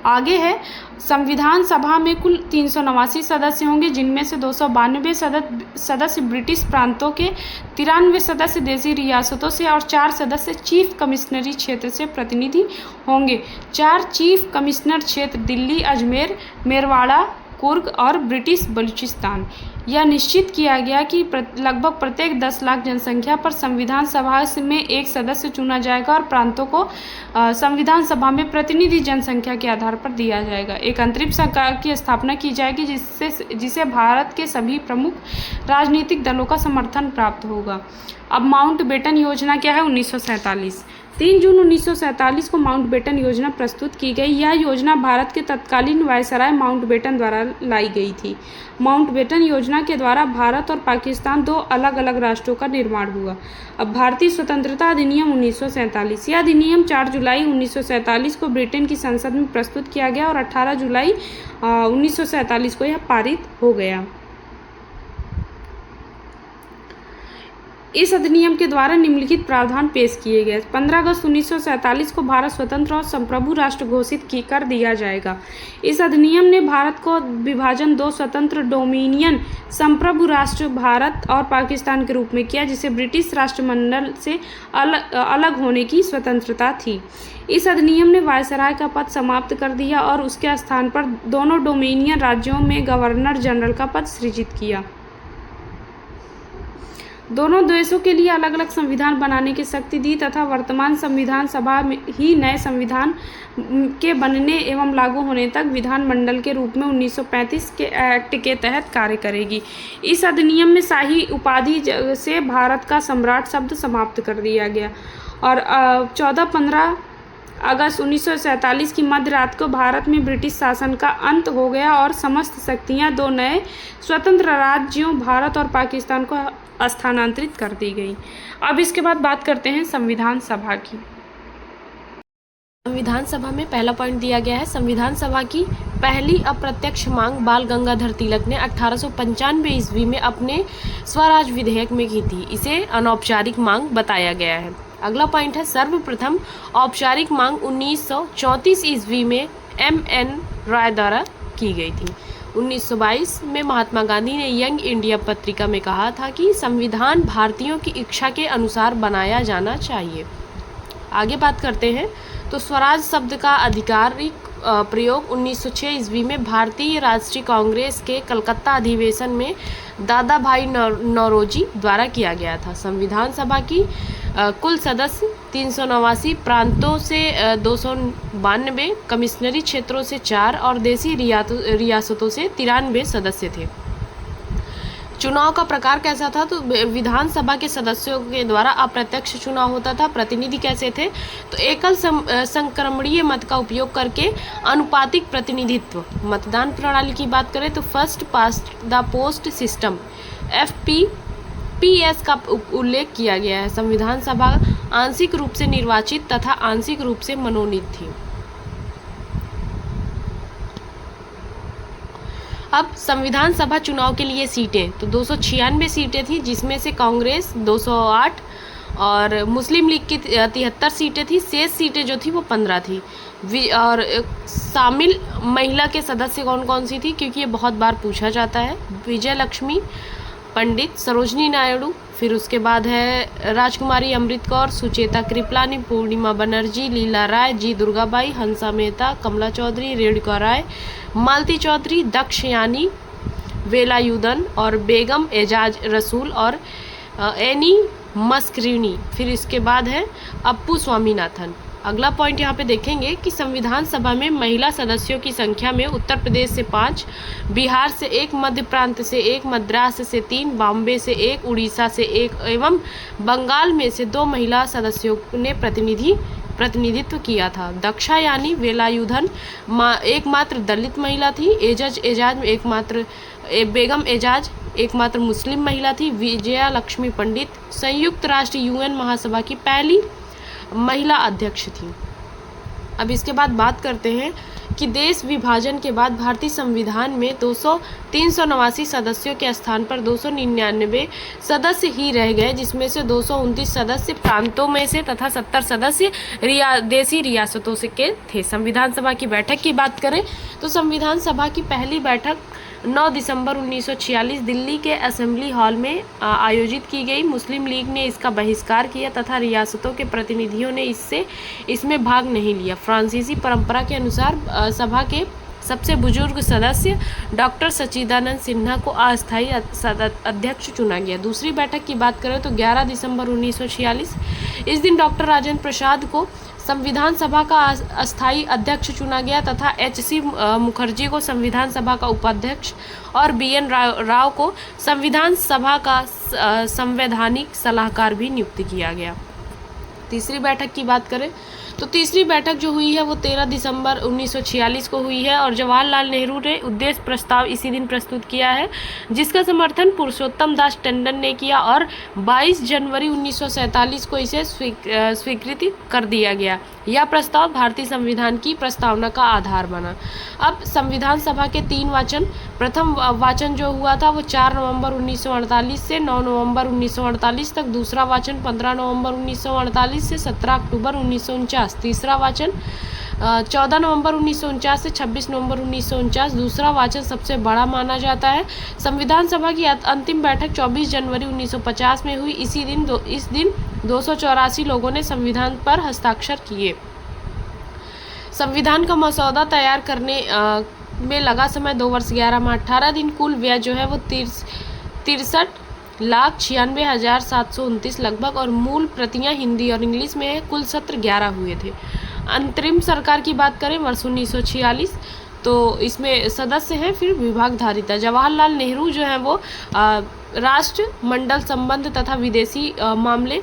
आगे है, संविधान सभा में कुल 389 सदस्य होंगे, जिनमें से 292 सदस्य ब्रिटिश प्रांतों के, 93 सदस्य देशी रियासतों से और 4 सदस्य चीफ कमिश्नरी क्षेत्र से प्रतिनिधि होंगे। 4 चीफ कमिश्नर क्षेत्र दिल्ली, अजमेर, मेरवाड़ा, कुर्ग और ब्रिटिश बलूचिस्तान। यह निश्चित किया गया कि लगभग प्रत्येक 10 लाख जनसंख्या पर संविधान सभा में एक सदस्य चुना जाएगा और प्रांतों को संविधान सभा में प्रतिनिधि जनसंख्या के आधार पर दिया जाएगा। एक अंतरिम सरकार की स्थापना की जाएगी जिसे भारत के सभी प्रमुख राजनीतिक दलों का समर्थन प्राप्त होगा। अब माउंटबेटन योजना क्या है? 1947। 3 जून 1947 को माउंटबेटन योजना प्रस्तुत की गई। यह योजना भारत के तत्कालीन वायसराय माउंटबेटन द्वारा लाई गई थी। माउंटबेटन योजना के द्वारा भारत और पाकिस्तान 2 अलग-अलग राष्ट्रों का निर्माण हुआ। अब भारतीय स्वतंत्रता अधिनियम 1947। यह अधिनियम 4 जुलाई 1947 को ब्रिटेन की संसद में प्रस्तुत किया गया और 18 जुलाई 1947 को यह पारित हो गया। इस अधिनियम के द्वारा निम्नलिखित प्रावधान पेश किए गए। 15 अगस्त 1947 को भारत स्वतंत्र और संप्रभु राष्ट्र घोषित कर दिया जाएगा। इस अधिनियम ने भारत को विभाजन 2 स्वतंत्र डोमिनियन संप्रभु राष्ट्र भारत और पाकिस्तान के रूप में किया, जिसे ब्रिटिश राष्ट्रमंडल से अलग होने की स्वतंत्रता थी। इस अधिनियम ने वायसराय का पद समाप्त कर दिया और उसके स्थान पर दोनों डोमिनियन राज्यों में गवर्नर जनरल का पद सृजित किया। दोनों देशों के लिए अलग अलग संविधान बनाने की शक्ति दी तथा वर्तमान संविधान सभा ही नए संविधान के बनने एवं लागू होने तक विधानमंडल के रूप में 1935 के एक्ट के तहत कार्य करेगी। इस अधिनियम में शाही उपाधि से भारत का सम्राट शब्द समाप्त कर दिया गया और 14-15 अगस्त 1947 की मध्य रात को भारत में ब्रिटिश शासन का अंत हो गया और समस्त शक्तियां 2 नए स्वतंत्र राज्यों भारत और पाकिस्तान को स्थानांतरित कर दी गई। अब इसके बाद बात करते हैं संविधान सभा की। संविधान सभा में पहला पॉइंट दिया गया है, संविधान सभा की पहली अप्रत्यक्ष मांग बाल गंगाधर तिलक ने 1895 ईस्वी में अपने स्वराज विधेयक में की थी। इसे अनौपचारिक मांग बताया गया है। अगला पॉइंट है, सर्वप्रथम औपचारिक मांग 1934 ईस्वी में M.N. राय द्वारा की गई थी। 1922 में महात्मा गांधी ने यंग इंडिया पत्रिका में कहा था कि संविधान भारतीयों की इच्छा के अनुसार बनाया जाना चाहिए। आगे बात करते हैं तो स्वराज शब्द का आधिकारिक प्रयोग 1906 ईस्वी में भारतीय राष्ट्रीय कांग्रेस के कलकत्ता अधिवेशन में दादा भाई नौरोजी द्वारा किया गया था। संविधान सभा की कुल सदस्य 389 प्रांतों से 292, कमिश्नरी क्षेत्रों से 4 और देसी रियासतों से 93 सदस्य थे। चुनाव का प्रकार कैसा था? तो विधानसभा के सदस्यों के द्वारा अप्रत्यक्ष चुनाव होता था। प्रतिनिधि कैसे थे? तो एकल संक्रमणीय मत का उपयोग करके अनुपातिक प्रतिनिधित्व। मतदान प्रणाली की बात करें तो first past the post system FPPS का उल्लेख किया गया है। संविधान सभा आंशिक रूप से निर्वाचित तथा आंशिक रूप से मनोनीत थी। अब संविधान सभा चुनाव के लिए सीटें, तो 296 सीटें थी, जिसमें से कांग्रेस 208 और मुस्लिम लीग की 73 सीटें थी। शेष सीटें जो थी वो 15 थी। और शामिल महिला के सदस्य कौन कौन सी थी, क्योंकि ये बहुत बार पूछा जाता है। विजय लक्ष्मी पंडित, सरोजनी नायडू, फिर उसके बाद है राजकुमारी अमृत कौर, सुचेता कृपलानी, पूर्णिमा बनर्जी, लीला राय, जी दुर्गाबाई, हंसा मेहता, कमला चौधरी, रेणुका राय, मालती चौधरी, दक्ष यानी, वेलायुधन और बेगम एजाज रसूल और एनी मस्करीनी। फिर इसके बाद है अप्पू स्वामीनाथन। अगला पॉइंट यहाँ पे देखेंगे कि संविधान सभा में महिला सदस्यों की संख्या में उत्तर प्रदेश से 5, बिहार से 1, मध्य प्रांत से 1, मद्रास से 3, बॉम्बे से 1, उड़ीसा से 1 एवं बंगाल में से 2 महिला सदस्यों ने प्रतिनिधित्व किया था। दक्षा यानी वेलायुधन एकमात्र दलित महिला थी। एजाज एकमात्र बेगम एजाज एकमात्र मुस्लिम महिला थी। विजया लक्ष्मी पंडित संयुक्त राष्ट्र UN महासभा की पहली महिला अध्यक्ष थी। अब इसके बाद बात करते हैं कि देश विभाजन के बाद भारतीय संविधान में 389 सदस्यों के स्थान पर 299 सदस्य ही रह गए, जिसमें से 229 सदस्य प्रांतों में से तथा 70 सदस्य देसी रियासतों से के थे। संविधान सभा की बैठक की बात करें तो संविधान सभा की पहली बैठक 9 दिसंबर 1946 दिल्ली के असेंबली हॉल में आयोजित की गई। मुस्लिम लीग ने इसका बहिष्कार किया तथा रियासतों के प्रतिनिधियों ने इसमें भाग नहीं लिया। फ्रांसीसी परंपरा के अनुसार सभा के सबसे बुजुर्ग सदस्य डॉक्टर सच्चिदानंद सिन्हा को अस्थायी अध्यक्ष चुना गया। दूसरी बैठक की बात करें तो 11 दिसंबर 1946 इस दिन डॉक्टर राजेंद्र प्रसाद को संविधान सभा का अस्थायी अध्यक्ष चुना गया तथा HC मुखर्जी को संविधान सभा का उपाध्यक्ष और BN राव को संविधान सभा का संवैधानिक सलाहकार भी नियुक्त किया गया। तीसरी बैठक की बात करें तो तीसरी बैठक जो हुई है वो 13 दिसंबर 1946 को हुई है और जवाहरलाल नेहरू ने उद्देश्य प्रस्ताव इसी दिन प्रस्तुत किया है, जिसका समर्थन पुरुषोत्तम दास टंडन ने किया और 22 जनवरी 1947 को इसे स्वीकृति कर दिया गया। यह प्रस्ताव भारतीय संविधान की प्रस्तावना का आधार बना। अब संविधान सभा के 3 वाचन, प्रथम वाचन जो हुआ था वो 4 नवंबर 1948 से 9 नवंबर 1948 तक, दूसरा वाचन 15 नवंबर 1948 से 17 अक्टूबर 1949, तीसरा वाचन 14 नवंबर 1949 से 26 नवंबर 1949, दूसरा वाचन सबसे बड़ा माना जाता है। संविधान सभा की अंतिम बैठक 24 जनवरी 1950 में हुई। इस दिन 284 लोगों ने संविधान पर हस्ताक्षर किए। संविधान का मसौदा तैयार करने में लगा समय 2 वर्ष 11 माह 18 दिन। कुल व्यय जो है वो 63,96,729 लगभग और मूल प्रतियां हिंदी और इंग्लिश में है। कुल सत्र 11 हुए थे। अंतरिम सरकार की बात करें वर्ष 1946 तो इसमें सदस्य हैं फिर विभागधारिता। जवाहरलाल नेहरू जो है वो राष्ट्र मंडल संबंध तथा विदेशी मामले,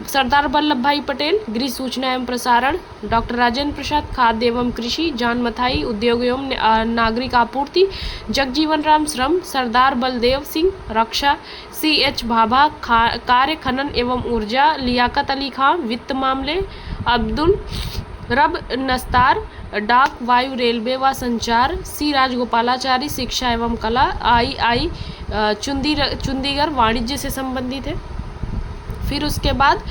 सरदार वल्लभ भाई पटेल गृह सूचना एवं प्रसारण, डॉक्टर राजेंद्र प्रसाद खाद्य एवं कृषि, जॉन मथाई उद्योग एवं नागरिक आपूर्ति, जगजीवन राम श्रम, सरदार बलदेव सिंह रक्षा, CH भाभा कार्य खनन एवं ऊर्जा, लियाकत अली खां वित्त मामले, अब्दुल रब नस्तार डाक वायु रेलवे व संचार, C राजगोपालाचारी शिक्षा एवं कला, I चुंदीगर वाणिज्य से संबंधित है। फिर उसके बाद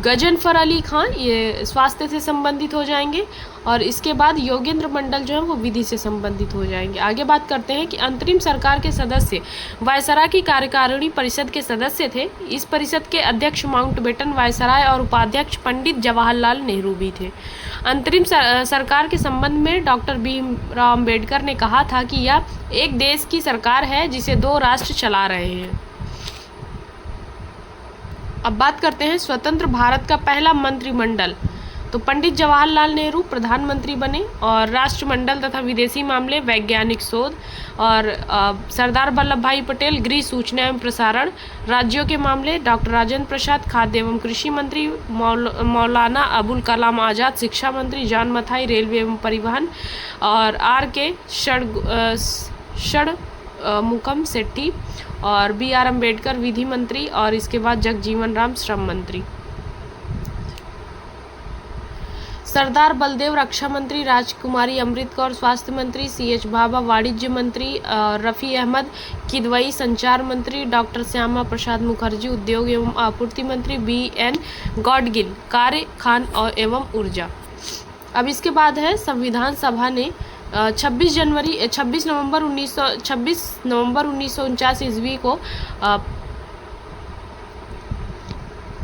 गजनफर अली खां ये स्वास्थ्य से संबंधित हो जाएंगे और इसके बाद योगेंद्र मंडल जो है वो विधि से संबंधित हो जाएंगे। आगे बात करते हैं कि अंतरिम सरकार के सदस्य वायसराय की कार्यकारिणी परिषद के सदस्य थे। इस परिषद के अध्यक्ष माउंटबेटन वायसराय और उपाध्यक्ष पंडित जवाहरलाल नेहरू भी थे। अंतरिम सरकार के संबंध में डॉक्टर भीमराव अम्बेडकर ने कहा था कि यह एक देश की सरकार है जिसे 2 राष्ट्र चला रहे हैं। अब बात करते हैं स्वतंत्र भारत का पहला मंत्रिमंडल। तो पंडित जवाहरलाल नेहरू प्रधानमंत्री बने और राष्ट्रमंडल तथा विदेशी मामले, वैज्ञानिक शोध और सरदार वल्लभ भाई पटेल गृह सूचना एवं प्रसारण, राज्यों के मामले, डॉक्टर राजेंद्र प्रसाद खाद्य एवं कृषि मंत्री, मौलाना अबुल कलाम आज़ाद शिक्षा मंत्री, जॉन मथाई रेलवे एवं परिवहन और R.K. षणमुखम सेट्टी और B.R. अम्बेडकर विधि मंत्री और इसके बाद जगजीवन राम श्रम मंत्री। सरदार बलदेव रक्षा मंत्री, राजकुमारी अमृत कौर स्वास्थ्य मंत्री, CH भाभा वाणिज्य मंत्री, रफ़ी अहमद किदवई संचार मंत्री, डॉक्टर श्यामा प्रसाद मुखर्जी उद्योग एवं आपूर्ति मंत्री, B.N. गॉडगिल कार्य खान एवं ऊर्जा। अब इसके बाद है संविधान सभा ने 26 नवंबर 1949 ईस्वी को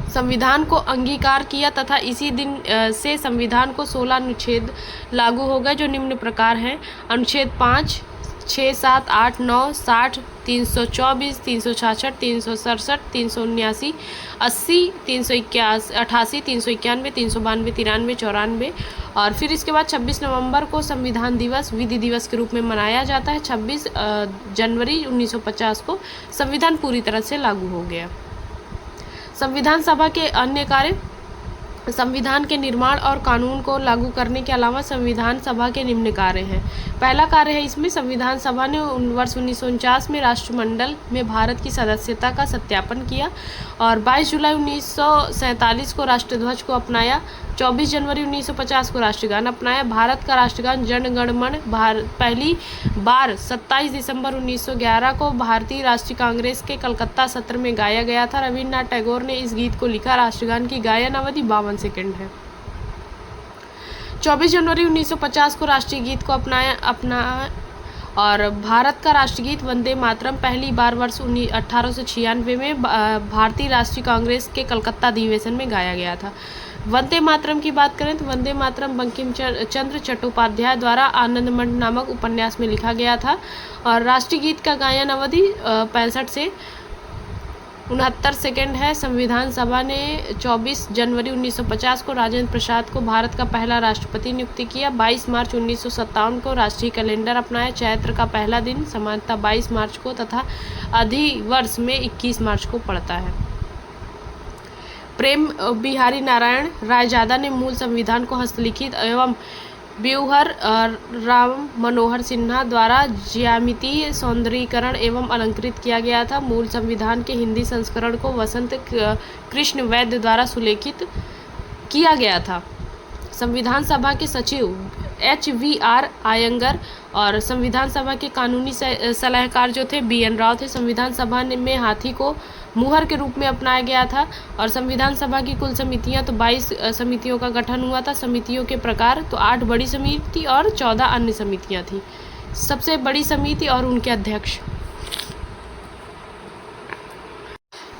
संविधान को अंगीकार किया तथा इसी दिन से संविधान को 16 अनुच्छेद लागू हो गए जो निम्न प्रकार हैं। अनुच्छेद 5, 6, 7, 8, 9, 60, 324, 366, 367, 379, 80, 388, 391, 392, 93, 94 और फिर इसके बाद 26 नवंबर को संविधान दिवस विधि दिवस के रूप में मनाया जाता है। 26 जनवरी 1950 को संविधान पूरी तरह से लागू हो गया। संविधान सभा के अन्य कार्य, संविधान के निर्माण और कानून को लागू करने के अलावा संविधान सभा के निम्न कार्य हैं। पहला कार्य है इसमें संविधान सभा ने वर्ष 1949 में राष्ट्रमंडल में भारत की सदस्यता का सत्यापन किया और 22 जुलाई 1947 को राष्ट्रध्वज को अपनाया। 24 जनवरी 1950 को राष्ट्रगान अपनाया। भारत का राष्ट्रगान जन गण मन पहली बार 27 दिसंबर 1911 को भारतीय राष्ट्रीय कांग्रेस के कलकत्ता सत्र में गाया गया था। रविन्द्रनाथ टैगोर ने इस गीत को लिखा। राष्ट्रगान की गायन अवधि 52 सेकंड है। 24 जनवरी 1950 को राष्ट्रीय गीत को अपना और भारत का राष्ट्रगीत वंदे मातरम पहली बार वर्ष 1896 में भारतीय राष्ट्रीय कांग्रेस के कलकत्ता अधिवेशन में गाया गया था। वंदे मातरम की बात करें तो वंदे मातरम बंकिम चंद्र चट्टोपाध्याय द्वारा आनंदमठ नामक उपन्यास में लिखा गया था और राष्ट्रीय गीत का गायन अवधि 65 से 69 सेकंड है। संविधान सभा ने 24 जनवरी 1950 को राजेंद्र प्रसाद को भारत का पहला राष्ट्रपति नियुक्त किया। 22 मार्च 1957 को राष्ट्रीय कैलेंडर अपनाया। चैत्र का पहला दिन सामान्यतः 22 मार्च को तथा अधिवर्ष में 21 मार्च को पड़ता है। प्रेम बिहारी नारायण रायजादा ने मूल संविधान को हस्तलिखित एवं व्यूहर राम मनोहर सिन्हा द्वारा ज्यामितीय सौंदर्यीकरण एवं अलंकृत किया गया था। मूल संविधान के हिंदी संस्करण को वसंत कृष्ण वैद्य द्वारा सुलेखित किया गया था। संविधान सभा के सचिव HVR आयंगर और संविधान सभा के कानूनी सलाहकार जो थे BN राव थे। संविधान सभा में हाथी को मुहर के रूप में अपनाया गया था और संविधान सभा की कुल समितियां तो 22 समितियों का गठन हुआ था। समितियों के प्रकार तो 8 बड़ी समिति और 14 अन्य समितियां थी। सबसे बड़ी समिति और उनके अध्यक्ष,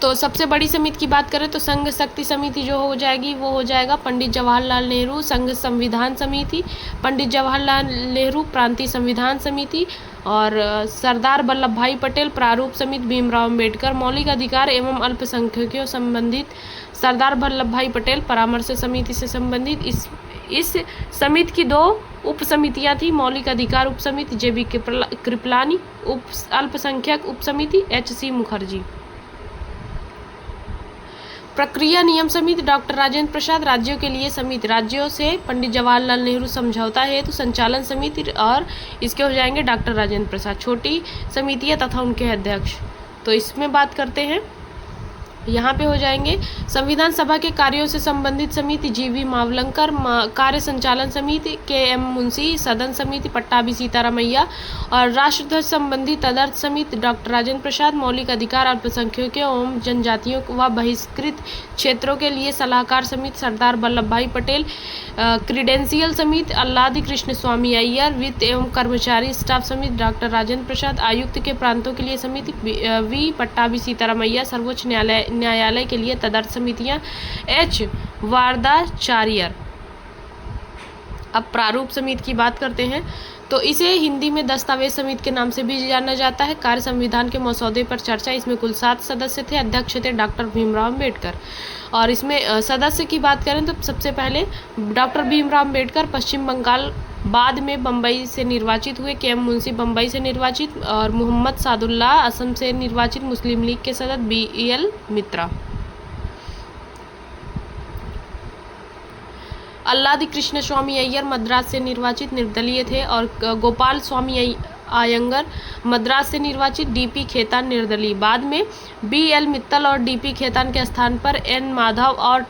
तो सबसे बड़ी समिति की बात करें तो संघ शक्ति समिति जो हो जाएगी वो हो जाएगा पंडित जवाहरलाल नेहरू संघ संविधान समिति, पंडित जवाहरलाल नेहरू प्रांतीय संविधान समिति और सरदार वल्लभ भाई पटेल प्रारूप समिति, भीमराव अम्बेडकर मौलिक अधिकार एवं अल्पसंख्यकों संबंधित सरदार वल्लभ भाई पटेल परामर्श समिति से संबंधित। इस समिति की 2 उप समितियाँ थी, मौलिक अधिकार उप समिति JB कृपलानी, अल्पसंख्यक उप समिति HC मुखर्जी। प्रक्रिया नियम समिति डॉक्टर राजेंद्र प्रसाद, राज्यों के लिए समिति, राज्यों से पंडित जवाहरलाल नेहरू समझौता हेतु संचालन समिति और इसके हो जाएंगे डॉक्टर राजेंद्र प्रसाद। छोटी समितियां तथा उनके अध्यक्ष, तो इसमें बात करते हैं, यहाँ पे हो जाएंगे संविधान सभा के कार्यों से संबंधित समिति GV मावलंकर, कार्य संचालन समिति KM मुंशी, सदन समिति पट्टाभी सीतारामैया और राष्ट्रध्वज संबंधी तदर्थ समिति डॉक्टर राजेंद्र प्रसाद। मौलिक अधिकार अल्पसंख्यकों एवं जनजातियों व बहिष्कृत क्षेत्रों के लिए सलाहकार समिति सरदार वल्लभ भाई पटेल। क्रीडेंशियल समिति अल्लादी कृष्ण स्वामी अय्यर। वित्त एवं कर्मचारी स्टाफ समिति डॉक्टर राजेंद्र प्रसाद। आयुक्त के प्रांतों के लिए समिति V पट्टाभी सीतारामैया। सर्वोच्च न्यायालय के लिए तदर्थ समितियां H वारदाचार्य। अब प्रारूप समिति की बात करते हैं तो इसे हिंदी में दस्तावेज समिति के नाम से भी जाना जाता है। कार्य संविधान के मसौदे पर चर्चा, इसमें कुल 7 सदस्य थे। अध्यक्ष थे डॉक्टर भीमराव अम्बेडकर। और इसमें सदस्य की बात करें तो सबसे पहले डॉक्टर भीमराव अम्बेडकर पश्चिम बंगाल, बाद में बम्बई से निर्वाचित हुए। KM मुंशी बम्बई से निर्वाचित और मोहम्मद सादुल्लाह असम से निर्वाचित। मुस्लिम लीग के सदस्य BL मित्रा। अल्लादी कृष्ण स्वामी अय्यर मद्रास से निर्वाचित निर्दलीय थे और गोपाल स्वामी आयंगर मद्रास से निर्वाचित। DP खेतान निर्दलीय। बाद में BL मित्तल और DP खेतान के स्थान पर N माधव और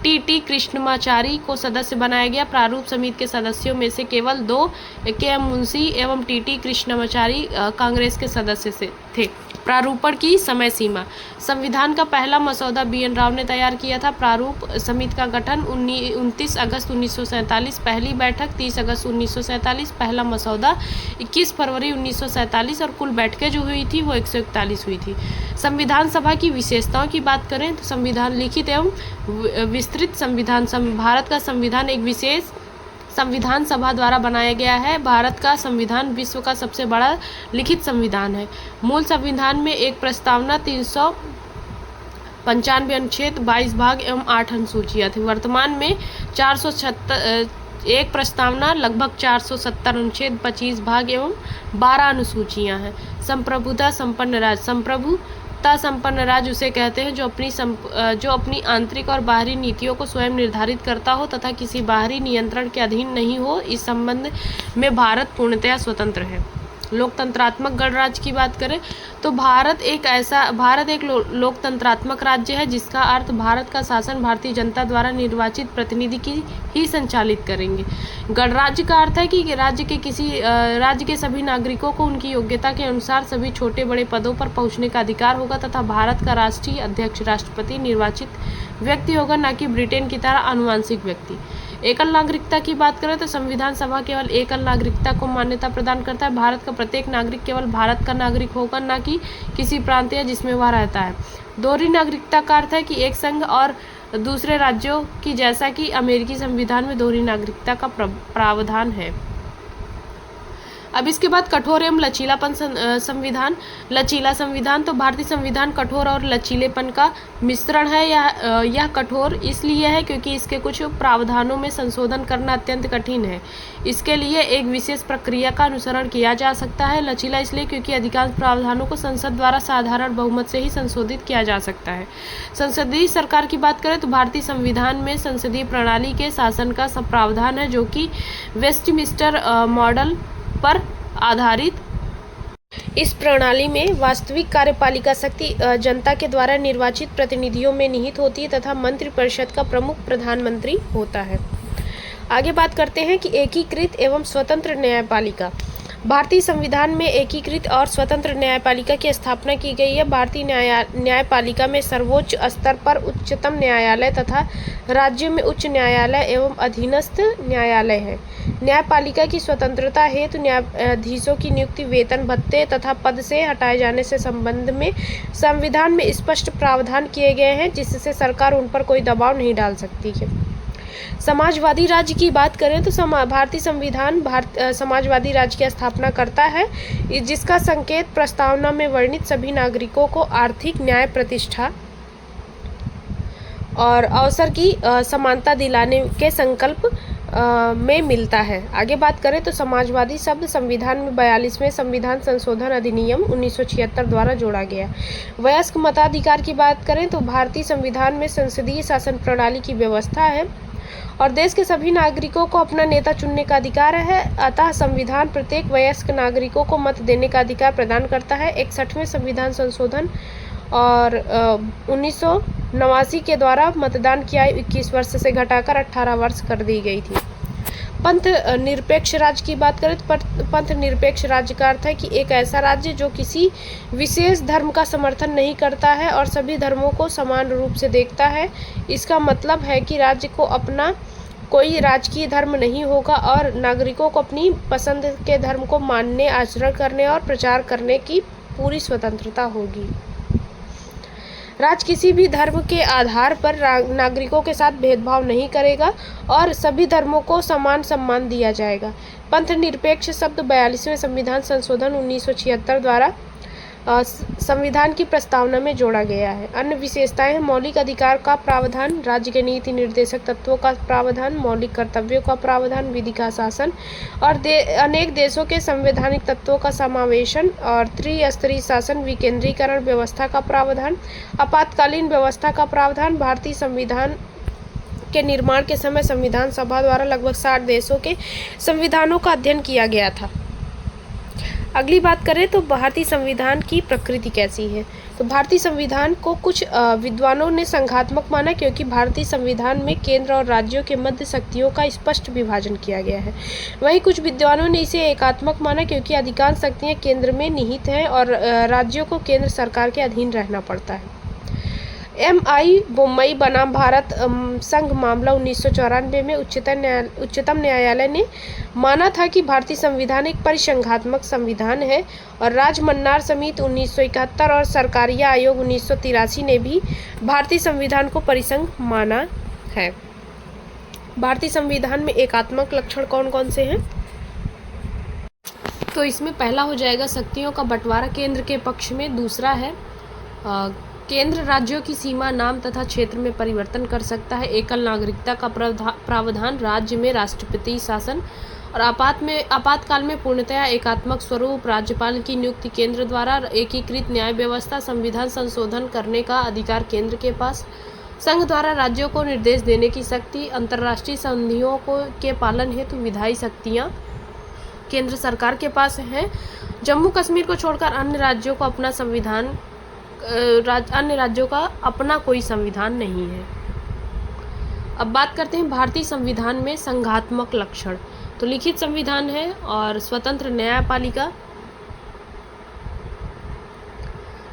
TT कृष्णमाचारी को सदस्य बनाया गया। प्रारूप समिति के सदस्यों में से केवल 2 KM मुंशी एवं TT कृष्णमाचारी कांग्रेस के सदस्य से थे। प्रारूपण की समय सीमा, संविधान का पहला मसौदा BN राव ने तैयार किया था। प्रारूप समिति का गठन 29 अगस्त 1947, पहली बैठक 30 अगस्त 1947, पहला मसौदा 21 फरवरी 1947 और कुल बैठकें जो हुई थी वो 141 हुई थी। संविधान सभा की विशेषताओं की बात करें तो संविधान लिखित एवं विस्तृत संविधान। भारत का संविधान एक विशेष संविधान सभा द्वारा बनाया गया है। भारत का संविधान विश्व का सबसे बड़ा लिखित संविधान है। मूल संविधान में एक प्रस्तावना 395 अनुच्छेद 22 भाग एवं 8 अनुसूचियाँ थी। वर्तमान में 476 एक प्रस्तावना लगभग 470 अनुच्छेद 25 भाग एवं 12 अनुसूचियाँ हैं। संप्रभुता संपन्न राज्य, संप्रभुता संपन्न राज्य उसे कहते हैं जो अपनी आंतरिक और बाहरी नीतियों को स्वयं निर्धारित करता हो तथा किसी बाहरी नियंत्रण के अधीन नहीं हो। इस संबंध में भारत पूर्णतया स्वतंत्र है। लोकतंत्रात्मक गणराज्य की बात करें तो भारत एक लोकतंत्रात्मक राज्य है जिसका अर्थ भारत का शासन भारतीय जनता द्वारा निर्वाचित प्रतिनिधि की ही संचालित करेंगे। गणराज्य का अर्थ है कि राज्य के सभी नागरिकों को उनकी योग्यता के अनुसार सभी छोटे बड़े पदों पर पहुंचने का अधिकार होगा तथा भारत का राष्ट्रीय अध्यक्ष राष्ट्रपति निर्वाचित व्यक्ति होगा, न कि ब्रिटेन की तरह आनुवंशिक व्यक्ति। एकल नागरिकता की बात करें तो संविधान सभा केवल एकल नागरिकता को मान्यता प्रदान करता है। भारत का प्रत्येक नागरिक केवल भारत का नागरिक होगा, न कि किसी प्रांत या जिसमें वह रहता है। दोहरी नागरिकता का अर्थ है कि एक संघ और दूसरे राज्यों की, जैसा कि अमेरिकी संविधान में दोहरी नागरिकता का प्रावधान है। अब इसके बाद कठोर एवं लचीलापन संविधान। लचीला संविधान, तो भारतीय संविधान कठोर और लचीलेपन का मिश्रण है। यह कठोर इसलिए है क्योंकि इसके कुछ प्रावधानों में संशोधन करना अत्यंत कठिन है। इसके लिए एक विशेष प्रक्रिया का अनुसरण किया जा सकता है। लचीला इसलिए क्योंकि अधिकांश प्रावधानों को संसद द्वारा साधारण बहुमत से ही संशोधित किया जा सकता है। संसदीय सरकार की बात करें तो भारतीय संविधान में संसदीय प्रणाली के शासन का प्रावधान है, जो कि वेस्टमिंस्टर मॉडल पर आधारित। इस प्रणाली में वास्तविक कार्यपालिका शक्ति जनता के द्वारा निर्वाचित प्रतिनिधियों में निहित होती है तथा मंत्रिपरिषद का प्रमुख प्रधानमंत्री होता है। आगे बात करते हैं कि एकीकृत एवं स्वतंत्र न्यायपालिका। भारतीय संविधान में एकीकृत और स्वतंत्र न्यायपालिका की स्थापना की गई है। भारतीय न्यायपालिका में सर्वोच्च स्तर पर उच्चतम न्यायालय तथा राज्यों में उच्च न्यायालय एवं अधीनस्थ न्यायालय है। न्यायपालिका की स्वतंत्रता हेतु न्यायाधीशों की नियुक्ति, वेतन, भत्ते तथा पद से हटाए जाने से संबंध में संविधान में स्पष्ट प्रावधान किए गए हैं, जिससे सरकार उन पर कोई दबाव नहीं डाल सकती है। समाजवादी राज्य की बात करें तो भारतीय संविधान समाजवादी राज्य की स्थापना करता है, जिसका संकेत प्रस्तावना में वर्णित सभी नागरिकों को आर्थिक न्याय, प्रतिष्ठा और अवसर की समानता दिलाने के संकल्प में मिलता है। आगे बात करें तो समाजवादी शब्द संविधान में 42वें संविधान संशोधन अधिनियम 1976 द्वारा जोड़ा गया। वयस्क मताधिकार की बात करें तो भारतीय संविधान में संसदीय शासन प्रणाली की व्यवस्था है और देश के सभी नागरिकों को अपना नेता चुनने का अधिकार है। अतः संविधान प्रत्येक वयस्क नागरिकों को मत देने का अधिकार प्रदान करता है। 61वें संविधान संशोधन और 1989 के द्वारा मतदान की आयु 21 वर्ष से घटाकर 18 वर्ष कर दी गई थी। पंथ निरपेक्ष राज्य की बात करें तो पंथ निरपेक्ष राज्य का अर्थ है कि एक ऐसा राज्य जो किसी विशेष धर्म का समर्थन नहीं करता है और सभी धर्मों को समान रूप से देखता है। इसका मतलब है कि राज्य को अपना कोई राजकीय धर्म नहीं होगा और नागरिकों को अपनी पसंद के धर्म को मानने, आचरण करने और प्रचार करने की पूरी स्वतंत्रता होगी। राज्य किसी भी धर्म के आधार पर नागरिकों के साथ भेदभाव नहीं करेगा और सभी धर्मों को समान सम्मान दिया जाएगा। पंथ निरपेक्ष शब्द 42वें संविधान संशोधन 1976 द्वारा संविधान की प्रस्तावना में जोड़ा गया है। अन्य विशेषताएं हैं मौलिक अधिकार का प्रावधान, राज्य के नीति निर्देशक तत्वों का प्रावधान, मौलिक कर्तव्यों का प्रावधान, विधि का शासन और अनेक देशों के संवैधानिक तत्वों का समावेशन और त्रिस्तरीय शासन, विकेंद्रीकरण व्यवस्था का प्रावधान, आपातकालीन व्यवस्था का प्रावधान। भारतीय संविधान के निर्माण के समय संविधान सभा द्वारा लगभग 60 देशों के संविधानों का अध्ययन किया गया था। अगली बात करें तो भारतीय संविधान की प्रकृति कैसी है। तो भारतीय संविधान को कुछ विद्वानों ने संघात्मक माना, क्योंकि भारतीय संविधान में केंद्र और राज्यों के मध्य शक्तियों का स्पष्ट विभाजन किया गया है। वहीं कुछ विद्वानों ने इसे एकात्मक माना, क्योंकि अधिकांश शक्तियां केंद्र में निहित हैं और राज्यों को केंद्र सरकार के अधीन रहना पड़ता है। MI बोम्मई बनाम भारत संघ मामला 1994 में उच्चतम न्यायालय ने माना था कि भारतीय संविधान एक परिसंघात्मक संविधान है और राजमन्नार समिति 1971 और सरकारिया आयोग 1983 ने भी भारतीय संविधान को परिसंघ माना है। भारतीय संविधान में एकात्मक लक्षण कौन कौन से हैं? तो इसमें पहला हो जाएगा शक्तियों का बंटवारा केंद्र के पक्ष में। दूसरा है केंद्र राज्यों की सीमा, नाम तथा क्षेत्र में परिवर्तन कर सकता है। एकल नागरिकता का प्रावधान, राज्य में राष्ट्रपति शासन और आपातकाल में पूर्णतया एकात्मक स्वरूप, राज्यपाल की नियुक्ति केंद्र द्वारा, एकीकृत न्याय व्यवस्था, संविधान संशोधन करने का अधिकार केंद्र के पास, संघ द्वारा राज्यों को निर्देश देने की शक्ति, अंतर्राष्ट्रीय संधियों के पालन हेतु विधायी शक्तियाँ केंद्र सरकार के पास हैं। जम्मू कश्मीर को छोड़कर अन्य राज्यों का अपना कोई संविधान नहीं है। अब बात करते हैं भारतीय संविधान में संघात्मक लक्षण। तो लिखित संविधान है और स्वतंत्र न्यायपालिका।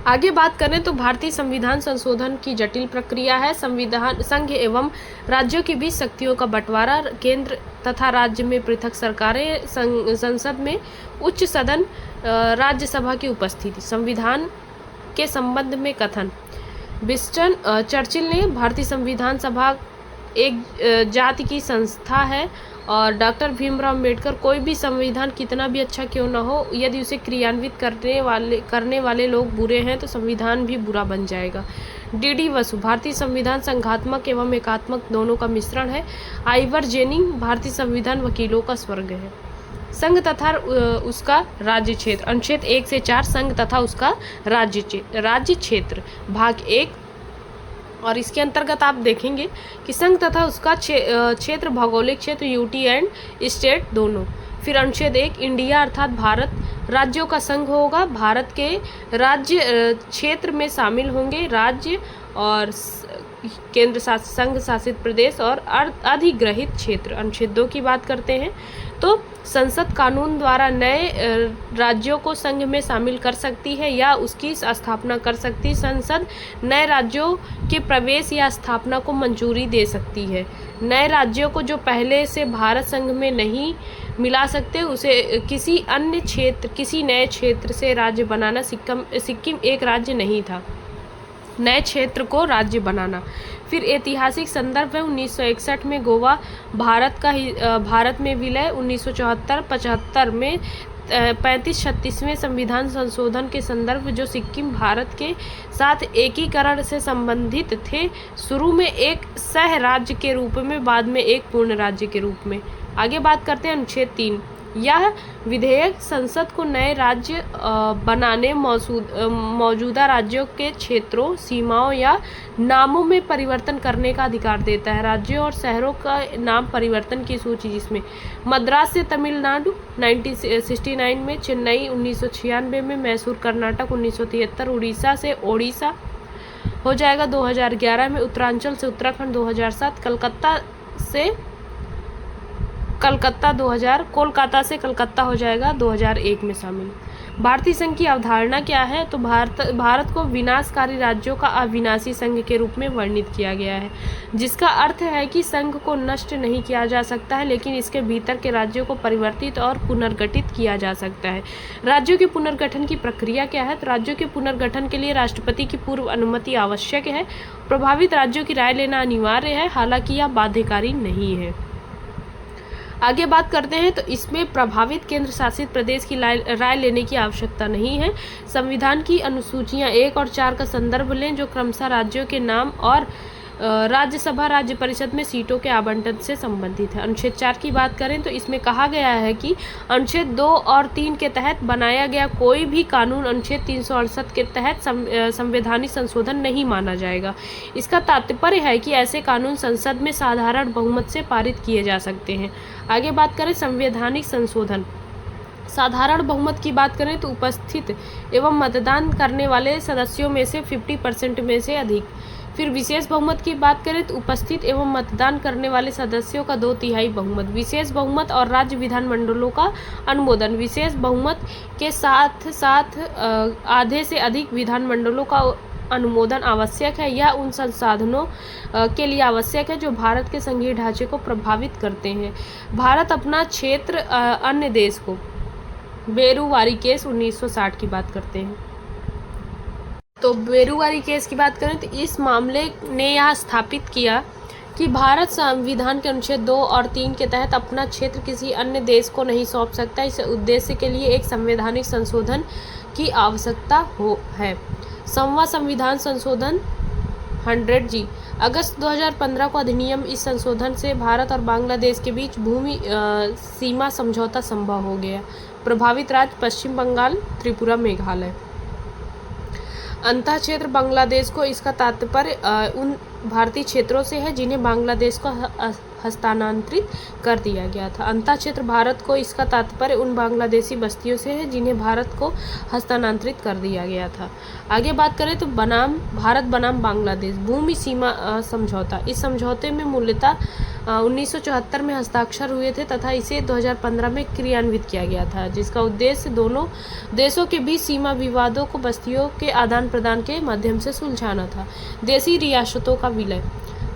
आगे बात करें तो भारतीय संविधान संशोधन की जटिल प्रक्रिया है। संविधान संघ एवं राज्यों के बीच शक्तियों का बंटवारा, केंद्र तथा राज्य में पृथक सरकारें, संसद में उच्च सदन, राज्यसभा की उपस्थिति। संविधान के संबंध में कथन। विंस्टन चर्चिल ने भारतीय संविधान सभा एक जाति की संस्था है और डॉक्टर भीमराव अम्बेडकर, कोई भी संविधान कितना भी अच्छा क्यों ना हो, यदि उसे क्रियान्वित करने वाले लोग बुरे हैं तो संविधान भी बुरा बन जाएगा। डी बसु, भारतीय संविधान संघात्मक एवं एकात्मक दोनों का मिश्रण है। आइवर जेनिंग, भारतीय संविधान वकीलों का स्वर्ग है। संघ तथा उसका राज्य क्षेत्र, अनुच्छेद 1 से 4, संघ तथा उसका राज्य क्षेत्र भाग 1, और इसके अंतर्गत आप देखेंगे कि संघ तथा उसका क्षेत्र, भौगोलिक क्षेत्र, यूटी एंड स्टेट दोनों। फिर अनुच्छेद 1, इंडिया अर्थात भारत राज्यों का संघ होगा, भारत के राज्य क्षेत्र में शामिल होंगे राज्य और केंद्र शासित संघ शासित प्रदेश और अधिग्रहित क्षेत्र। अनुच्छेद 2 की बात करते हैं तो संसद कानून द्वारा नए राज्यों को संघ में शामिल कर सकती है या उसकी स्थापना कर सकती है। संसद नए राज्यों के प्रवेश या स्थापना को मंजूरी दे सकती है। नए राज्यों को जो पहले से भारत संघ में नहीं मिला सकते, उसे किसी नए क्षेत्र से राज्य बनाना। सिक्किम एक राज्य नहीं था, नए क्षेत्र को राज्य बनाना। फिर ऐतिहासिक संदर्भ है 1961 में गोवा भारत में विलय, 1974-75 में 35-36वें संविधान संशोधन के संदर्भ जो सिक्किम भारत के साथ एकीकरण से संबंधित थे, शुरू में एक सह राज्य के रूप में, बाद में एक पूर्ण राज्य के रूप में। आगे बात करते हैं अनुच्छेद 3। यह विधेयक संसद को नए राज्य बनाने, मौजूदा राज्यों के क्षेत्रों, सीमाओं या नामों में परिवर्तन करने का अधिकार देता है। राज्यों और शहरों का नाम परिवर्तन की सूची, जिसमें मद्रास से तमिलनाडु 1969 में, चेन्नई 1996 में, मैसूर कर्नाटक 1973, उड़ीसा से ओडिशा हो जाएगा 2011 में, उत्तरांचल से उत्तराखंड 2007, कोलकाता से कलकत्ता हो जाएगा 2001 में शामिल। भारतीय संघ की अवधारणा क्या है? तो भारत को विनाशकारी राज्यों का अविनाशी संघ के रूप में वर्णित किया गया है, जिसका अर्थ है कि संघ को नष्ट नहीं किया जा सकता है, लेकिन इसके भीतर के राज्यों को परिवर्तित और पुनर्गठित किया जा सकता है। राज्यों के पुनर्गठन की प्रक्रिया क्या है? तो राज्यों के पुनर्गठन के लिए राष्ट्रपति की पूर्व अनुमति आवश्यक है। प्रभावित राज्यों की राय लेना अनिवार्य है, हालांकि यह बाध्यकारी नहीं है। आगे बात करते हैं तो इसमें प्रभावित केंद्र शासित प्रदेश की राय लेने की आवश्यकता नहीं है। संविधान की अनुसूचियां 1 और 4 का संदर्भ लें, जो क्रमशः राज्यों के नाम और राज्यसभा राज्य परिषद में सीटों के आवंटन से संबंधित है। अनुच्छेद 4 की बात करें तो इसमें कहा गया है कि अनुच्छेद 2 और 3 के तहत बनाया गया कोई भी कानून अनुच्छेद 368 के तहत संवैधानिक संशोधन नहीं माना जाएगा। इसका तात्पर्य है कि ऐसे कानून संसद में साधारण बहुमत से पारित किए जा सकते हैं। आगे बात करें संवैधानिक संशोधन। साधारण बहुमत की बात करें तो उपस्थित एवं मतदान करने वाले सदस्यों में से 50% में से अधिक। फिर विशेष बहुमत की बात करें तो उपस्थित एवं मतदान करने वाले सदस्यों का 2/3 बहुमत। विशेष बहुमत और राज्य विधानमंडलों का अनुमोदन। विशेष बहुमत के साथ साथ आधे से अधिक विधानमंडलों का अनुमोदन आवश्यक है या उन संसाधनों के लिए आवश्यक है जो भारत के संघीय ढांचे को प्रभावित करते हैं। भारत अपना क्षेत्र अन्य देश को। बेरुवारी केस 1960 की बात करते हैं। तो बेरुवारी केस की बात करें तो इस मामले ने यह स्थापित किया कि भारत संविधान के अनुच्छेद 2 और 3 के तहत अपना क्षेत्र किसी अन्य देश को नहीं सौंप सकता। इस उद्देश्य के लिए एक संवैधानिक संशोधन की आवश्यकता है। 100वां संविधान संशोधन 100G अगस्त 2015 को अधिनियम। इस संशोधन से भारत और बांग्लादेश के बीच भूमि सीमा समझौता संभव हो गया। प्रभावित राज्य पश्चिम बंगाल, त्रिपुरा, मेघालय। अंतः क्षेत्र बांग्लादेश को, इसका तात्पर्य उन भारतीय क्षेत्रों से है जिन्हें बांग्लादेश को हस्तांतरित कर दिया गया था। अंतः क्षेत्र भारत को, इसका तात्पर्य उन बांग्लादेशी बस्तियों से है जिन्हें भारत को हस्तांतरित कर दिया गया था। आगे बात करें तो भारत बनाम बांग्लादेश भूमि सीमा समझौता। इस समझौते में मूलतः 1974 में हस्ताक्षर हुए थे तथा इसे 2015 में क्रियान्वित किया गया था, जिसका उद्देश्य दोनों देशों के बीच सीमा विवादों को बस्तियों के आदान प्रदान के माध्यम से सुलझाना था। देशी रियासतों का विलय।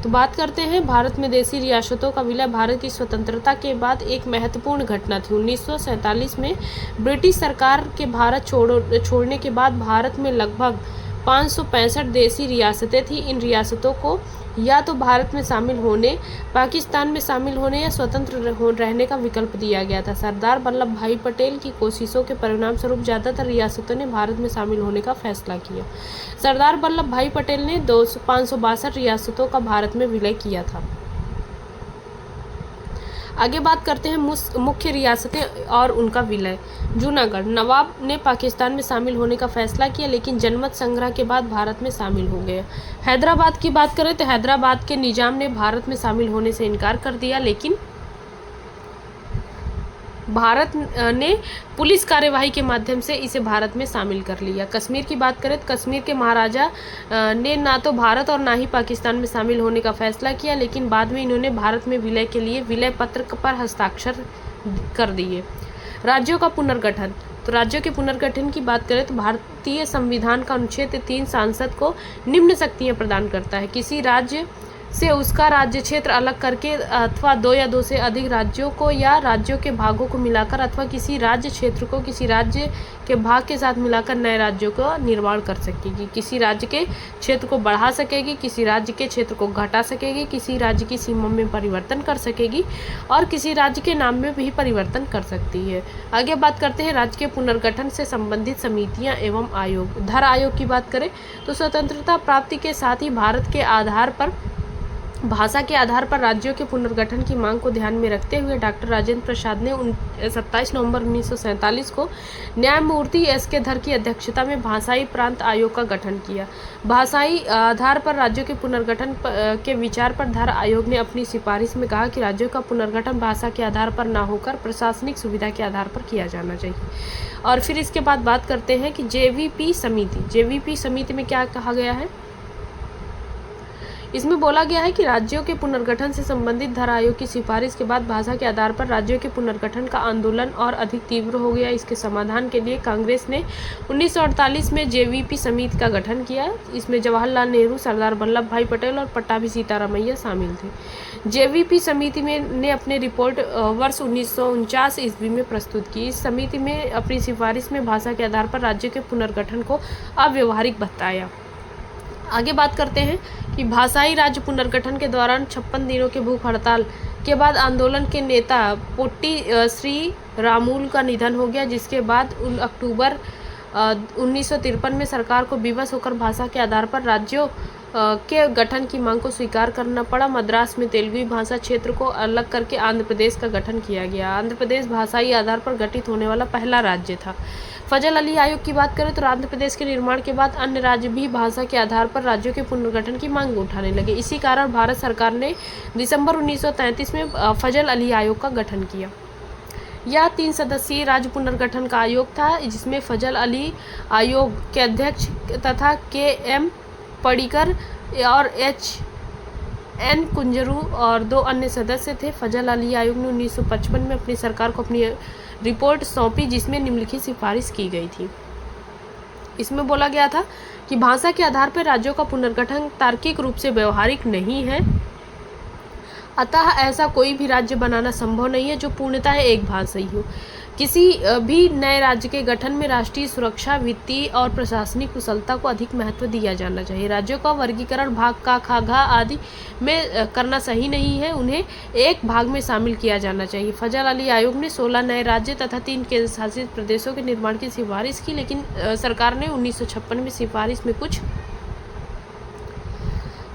तो बात करते हैं भारत में देशी रियासतों का विलय। भारत की स्वतंत्रता के बाद एक महत्वपूर्ण घटना थी। 1947 में ब्रिटिश सरकार के भारत छोड़ने के बाद भारत में लगभग 565 देशी रियासतें थीं। इन रियासतों को या तो भारत में शामिल होने, पाकिस्तान में शामिल होने या स्वतंत्र रहने का विकल्प दिया गया था। सरदार वल्लभ भाई पटेल की कोशिशों के परिणामस्वरूप ज़्यादातर रियासतों ने भारत में शामिल होने का फैसला किया। सरदार वल्लभ भाई पटेल ने 562 रियासतों का भारत में विलय किया था। आगे बात करते हैं मुख्य रियासतें और उनका विलय। जूनागढ़, नवाब ने पाकिस्तान में शामिल होने का फैसला किया लेकिन जनमत संग्रह के बाद भारत में शामिल हो गया। हैदराबाद की बात करें तो हैदराबाद के निजाम ने भारत में शामिल होने से इनकार कर दिया, लेकिन भारत ने पुलिस कार्यवाही के माध्यम से इसे भारत में शामिल कर लिया। कश्मीर की बात करें तो कश्मीर के महाराजा ने ना तो भारत और ना ही पाकिस्तान में शामिल होने का फैसला किया, लेकिन बाद में इन्होंने भारत में विलय के लिए विलय पत्र पर हस्ताक्षर कर दिए। राज्यों का पुनर्गठन, तो राज्यों के पुनर्गठन की बात करें तो भारतीय संविधान का अनुच्छेद 3 सांसद को निम्न शक्तियां प्रदान करता है। किसी राज्य से उसका राज्य क्षेत्र अलग करके अथवा 2 या 2 से अधिक राज्यों को या राज्यों के भागों को मिलाकर अथवा किसी राज्य क्षेत्र को किसी राज्य के भाग के साथ मिलाकर नए राज्यों का निर्माण कर सकेगी। किसी राज्य के क्षेत्र को बढ़ा सकेगी, किसी राज्य के क्षेत्र को घटा सकेगी, किसी राज्य की सीमा में परिवर्तन कर सकेगी और किसी राज्य के नाम में भी परिवर्तन कर सकती है। आगे बात करते हैं राज्य के पुनर्गठन से संबंधित समितियां एवं आयोग। धर आयोग की बात करें तो स्वतंत्रता प्राप्ति के साथ ही भारत के आधार पर भाषा के आधार पर राज्यों के पुनर्गठन की मांग को ध्यान में रखते हुए डॉक्टर राजेंद्र प्रसाद ने 27 नवंबर 1947 को न्यायमूर्ति एस.के. धर की अध्यक्षता में भाषाई प्रांत आयोग का गठन किया। भाषाई आधार पर राज्यों के पुनर्गठन के विचार पर धर आयोग ने अपनी सिफारिश में कहा कि राज्यों का पुनर्गठन भाषा के आधार पर न होकर प्रशासनिक सुविधा के आधार पर किया जाना चाहिए। और फिर इसके बाद बात करते हैं कि जेवीपी समिति में क्या कहा गया है। इसमें बोला गया है कि राज्यों के पुनर्गठन से संबंधित धर आयोग की सिफारिश के बाद भाषा के आधार पर राज्यों के पुनर्गठन का आंदोलन और अधिक तीव्र हो गया। इसके समाधान के लिए कांग्रेस ने 1948 में जेवीपी समिति का गठन किया। इसमें जवाहरलाल नेहरू, सरदार वल्लभ भाई पटेल और पट्टाभी सीतारामैया शामिल थे। जेवीपी समिति ने अपनी रिपोर्ट वर्ष 1949 ईस्वी में प्रस्तुत की। इस समिति में अपनी सिफारिश में भाषा के आधार पर राज्यों के पुनर्गठन को अव्यवहारिक बताया। आगे बात करते हैं कि भाषाई राज्य पुनर्गठन के दौरान 56 दिनों के भूख हड़ताल के बाद आंदोलन के नेता पोट्टी श्री रामुलु का निधन हो गया, जिसके बाद अक्टूबर 1953 में सरकार को विवश होकर भाषा के आधार पर राज्यों के गठन की मांग को स्वीकार करना पड़ा। मद्रास में तेलुगु भाषा क्षेत्र को अलग करके आंध्र प्रदेश का गठन किया गया। आंध्र प्रदेश भाषाई आधार पर गठित होने वाला पहला राज्य था। फजल अली आयोग की बात करें तो आंध्र प्रदेश के निर्माण के बाद अन्य राज्य भी भाषा के आधार पर राज्यों के पुनर्गठन की मांग उठाने लगे। इसी कारण भारत सरकार ने दिसंबर 1933 में फजल अली आयोग का गठन किया। यह 3 सदस्यीय राज्य पुनर्गठन का आयोग था, जिसमें फजल अली आयोग के अध्यक्ष तथा के.एम. पडिक्कर और एच.एन. कुंजरू और 2 अन्य सदस्य थे। फजल अली आयोग ने 1955 में अपनी सरकार को अपनी रिपोर्ट सौंपी, जिसमें निम्नलिखित सिफारिश की गई थी। इसमें बोला गया था कि भाषा के आधार पर राज्यों का पुनर्गठन तार्किक रूप से व्यवहारिक नहीं है, अतः ऐसा कोई भी राज्य बनाना संभव नहीं है जो पूर्णतः एक भाषाई हो। किसी भी नए राज्य के गठन में राष्ट्रीय सुरक्षा, वित्तीय और प्रशासनिक कुशलता को अधिक महत्व दिया जाना चाहिए। राज्यों का वर्गीकरण भाग का, खा, घा आदि में करना सही नहीं है, उन्हें एक भाग में शामिल किया जाना चाहिए। फजल अली आयोग ने 16 नए राज्य तथा 3 केंद्र शासित प्रदेशों के निर्माण की सिफारिश की, लेकिन सरकार ने 1956 में सिफारिश में कुछ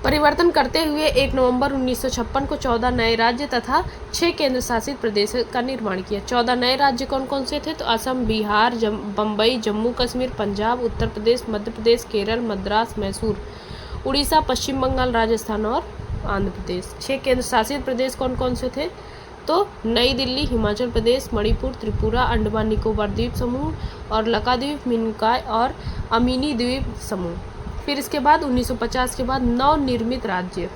परिवर्तन करते हुए 1 नवंबर 1956 को 14 नए राज्य तथा 6 केंद्र शासित प्रदेश का निर्माण किया। 14 नए राज्य कौन कौन से थे तो असम, बिहार, बम्बई, जम्मू कश्मीर, पंजाब, उत्तर प्रदेश, मध्य प्रदेश, केरल, मद्रास, मैसूर, उड़ीसा, पश्चिम बंगाल, राजस्थान और आंध्र प्रदेश। 6 केंद्र शासित प्रदेश कौन कौन से थे तो नई दिल्ली, हिमाचल प्रदेश, मणिपुर, त्रिपुरा, अंडमान निकोबार द्वीप समूह और लक्षद्वीप, मिनिकॉय और अमीनी द्वीप समूह। फिर इसके बाद 1950 के बाद नवनिर्मित राज्य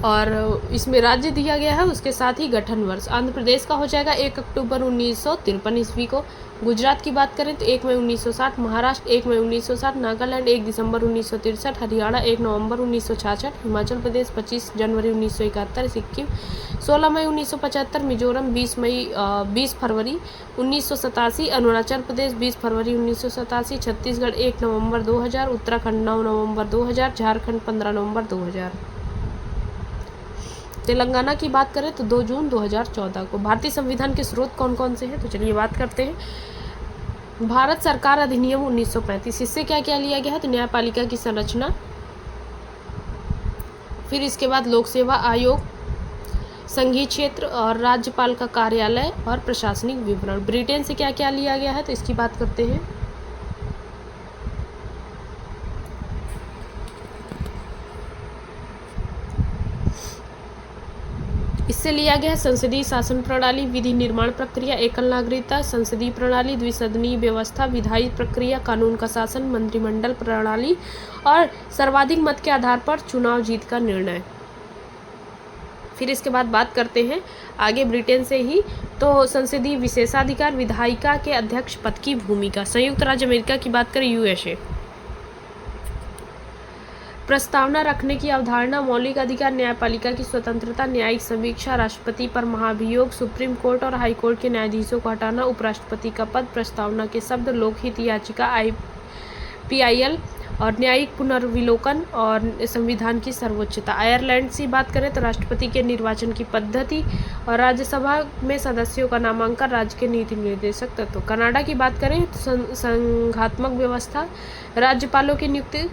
और इसमें राज्य दिया गया है, उसके साथ ही गठन वर्ष आंध्र प्रदेश का हो जाएगा 1 अक्टूबर 1953 ईस्वी को। गुजरात की बात करें तो 1 मई 1960, महाराष्ट्र 1 मई 1960, नागालैंड 1 दिसंबर 1963, हरियाणा 1 नवंबर 1966, हिमाचल प्रदेश 25 जनवरी 1971, सिक्किम 16 मई 1975, मिजोरम 20 फरवरी 1987, अरुणाचल प्रदेश 20 फरवरी 1987, छत्तीसगढ़ 1 नवंबर 2000, उत्तराखंड 9 नवंबर 2000, झारखंड 15 नवंबर 2000। तेलंगाना की बात करें तो 2 जून 2014 को। भारतीय संविधान के स्रोत कौन कौन से हैं, तो चलिए बात करते हैं। भारत सरकार अधिनियम 1935, इससे क्या क्या लिया गया है, तो न्यायपालिका की संरचना, फिर इसके बाद लोक सेवा आयोग, संघीय क्षेत्र और राज्यपाल का कार्यालय और प्रशासनिक विवरण। ब्रिटेन से क्या क्या लिया गया है, तो इसकी बात करते हैं। इससे लिया गया संसदीय शासन प्रणाली, विधि निर्माण प्रक्रिया, एकल नागरिकता, संसदीय प्रणाली, द्विसदनीय व्यवस्था, विधायी प्रक्रिया, कानून का शासन, मंत्रिमंडल प्रणाली और सर्वाधिक मत के आधार पर चुनाव जीत का निर्णय। फिर इसके बाद बात करते हैं आगे ब्रिटेन से ही, तो संसदीय विशेषाधिकार, विधायिका के अध्यक्ष पद की भूमिका। संयुक्त राज्य अमेरिका की बात करें, यूएसए, प्रस्तावना रखने की अवधारणा, मौलिक अधिकार, न्यायपालिका की स्वतंत्रता, न्यायिक समीक्षा, राष्ट्रपति पर महाभियोग, सुप्रीम कोर्ट और हाई कोर्ट के न्यायाधीशों को हटाना, उपराष्ट्रपति का पद, प्रस्तावना के शब्द, लोकहित याचिका, IPIL और न्यायिक पुनर्विलोकन और संविधान की सर्वोच्चता। आयरलैंड से बात करें तो राष्ट्रपति के निर्वाचन की पद्धति और राज्यसभा में सदस्यों का नामांकन, राज्य के नीति निर्देशक तत्व। कनाडा की बात करें तो संघात्मक व्यवस्था, राज्यपालों की नियुक्ति,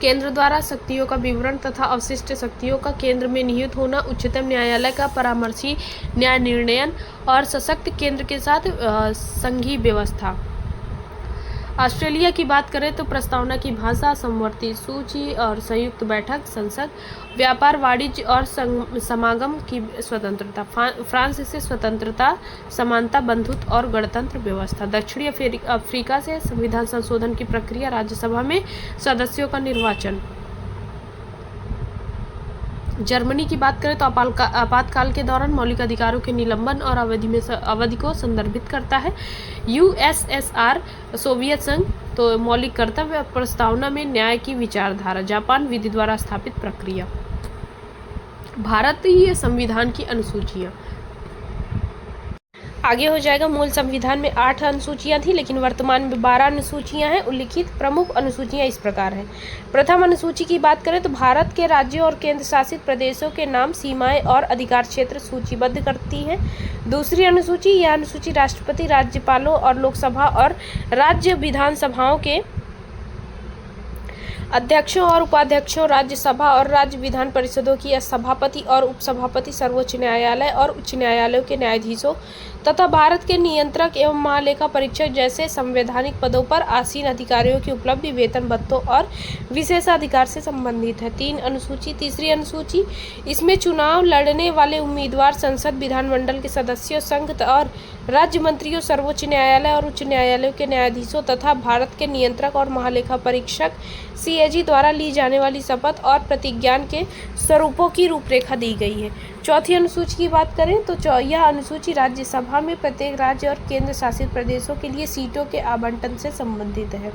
केंद्र द्वारा शक्तियों का विवरण तथा अवशिष्ट शक्तियों का केंद्र में निहित होना, उच्चतम न्यायालय का परामर्शी न्याय निर्णयन और सशक्त केंद्र के साथ संघीय व्यवस्था। ऑस्ट्रेलिया की बात करें तो प्रस्तावना की भाषा, समवर्ती सूची और संयुक्त बैठक, संसद, व्यापार, वाणिज्य और समागम की स्वतंत्रता। फ्रांस से स्वतंत्रता, समानता, बंधुत्व और गणतंत्र व्यवस्था। दक्षिणी अफ्रीका से संविधान संशोधन की प्रक्रिया, राज्यसभा में सदस्यों का निर्वाचन। जर्मनी की बात करें तो आपातकाल के दौरान मौलिक अधिकारों के निलंबन और अवधि को संदर्भित करता है। USSR, सोवियत संघ, तो मौलिक कर्तव्य प्रस्तावना में न्याय की विचारधारा। जापान, विधि द्वारा स्थापित प्रक्रिया। भारतीय संविधान की अनुसूचियाँ, आगे हो जाएगा। मूल संविधान में 8 अनुसूचियां थी, लेकिन वर्तमान में 12 अनुसूचियां हैं। उल्लिखित प्रमुख अनुसूचियां इस प्रकार हैं। प्रथम अनुसूची की बात करें तो भारत के राज्यों और केंद्र शासित प्रदेशों के नाम, सीमाएं और अधिकार क्षेत्र सूचीबद्ध करती है। दूसरी अनुसूची, यह अनुसूची राष्ट्रपति, राज्यपालों और लोकसभा और राज्य विधानसभाओं के अध्यक्षों और उपाध्यक्षों, राज्यसभा और राज्य विधान परिषदों की सभापति और उपसभापति, सर्वोच्च न्यायालय और उच्च न्यायालयों के न्यायाधीशों तथा भारत के नियंत्रक एवं महालेखा परीक्षक जैसे संवैधानिक पदों पर आसीन अधिकारियों की उपलब्धि, वेतन भत्तों और विशेषाधिकार से संबंधित है। तीसरी अनुसूची, इसमें चुनाव लड़ने वाले उम्मीदवार, संसद, विधानमंडल के सदस्यों, संघ और राज्य मंत्रियों, सर्वोच्च न्यायालय और उच्च न्यायालयों के न्यायाधीशों तथा भारत के नियंत्रक और महालेखा परीक्षक CAG द्वारा ली जाने वाली शपथ और प्रतिज्ञान के स्वरूपों की रूपरेखा दी गई है। चौथी अनुसूची की बात करें तो यह अनुसूची राज्यसभा में प्रत्येक राज्य और केंद्र शासित प्रदेशों के लिए सीटों के आवंटन से संबंधित है।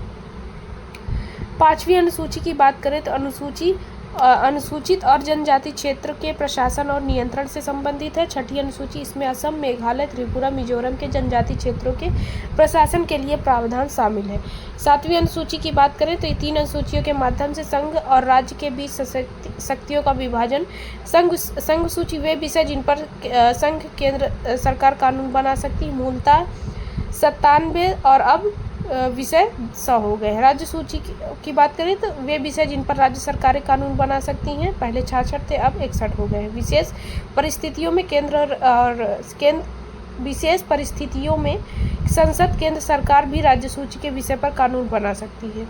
पांचवी अनुसूची की बात करें तो अनुसूचित और जनजाति क्षेत्र के प्रशासन और नियंत्रण से संबंधित है। छठी अनुसूची, इसमें असम, मेघालय, त्रिपुरा, मिजोरम के जनजाति क्षेत्रों के प्रशासन के लिए प्रावधान शामिल है। सातवीं अनुसूची की बात करें तो 3 अनुसूचियों के माध्यम से संघ और राज्य के बीच शक्तियों का विभाजन। संघ सूची वे विषय जिन पर संघ केंद्र सरकार कानून बना सकती, मूलतः 97 और अब विषय 100 हो गए हैं। राज्य सूची की बात करें तो वे विषय जिन पर राज्य सरकारें कानून बना सकती हैं, पहले 66 थे, अब 61 हो गए हैं। विशेष परिस्थितियों में संसद, केंद्र सरकार भी राज्य सूची के विषय पर कानून बना सकती है।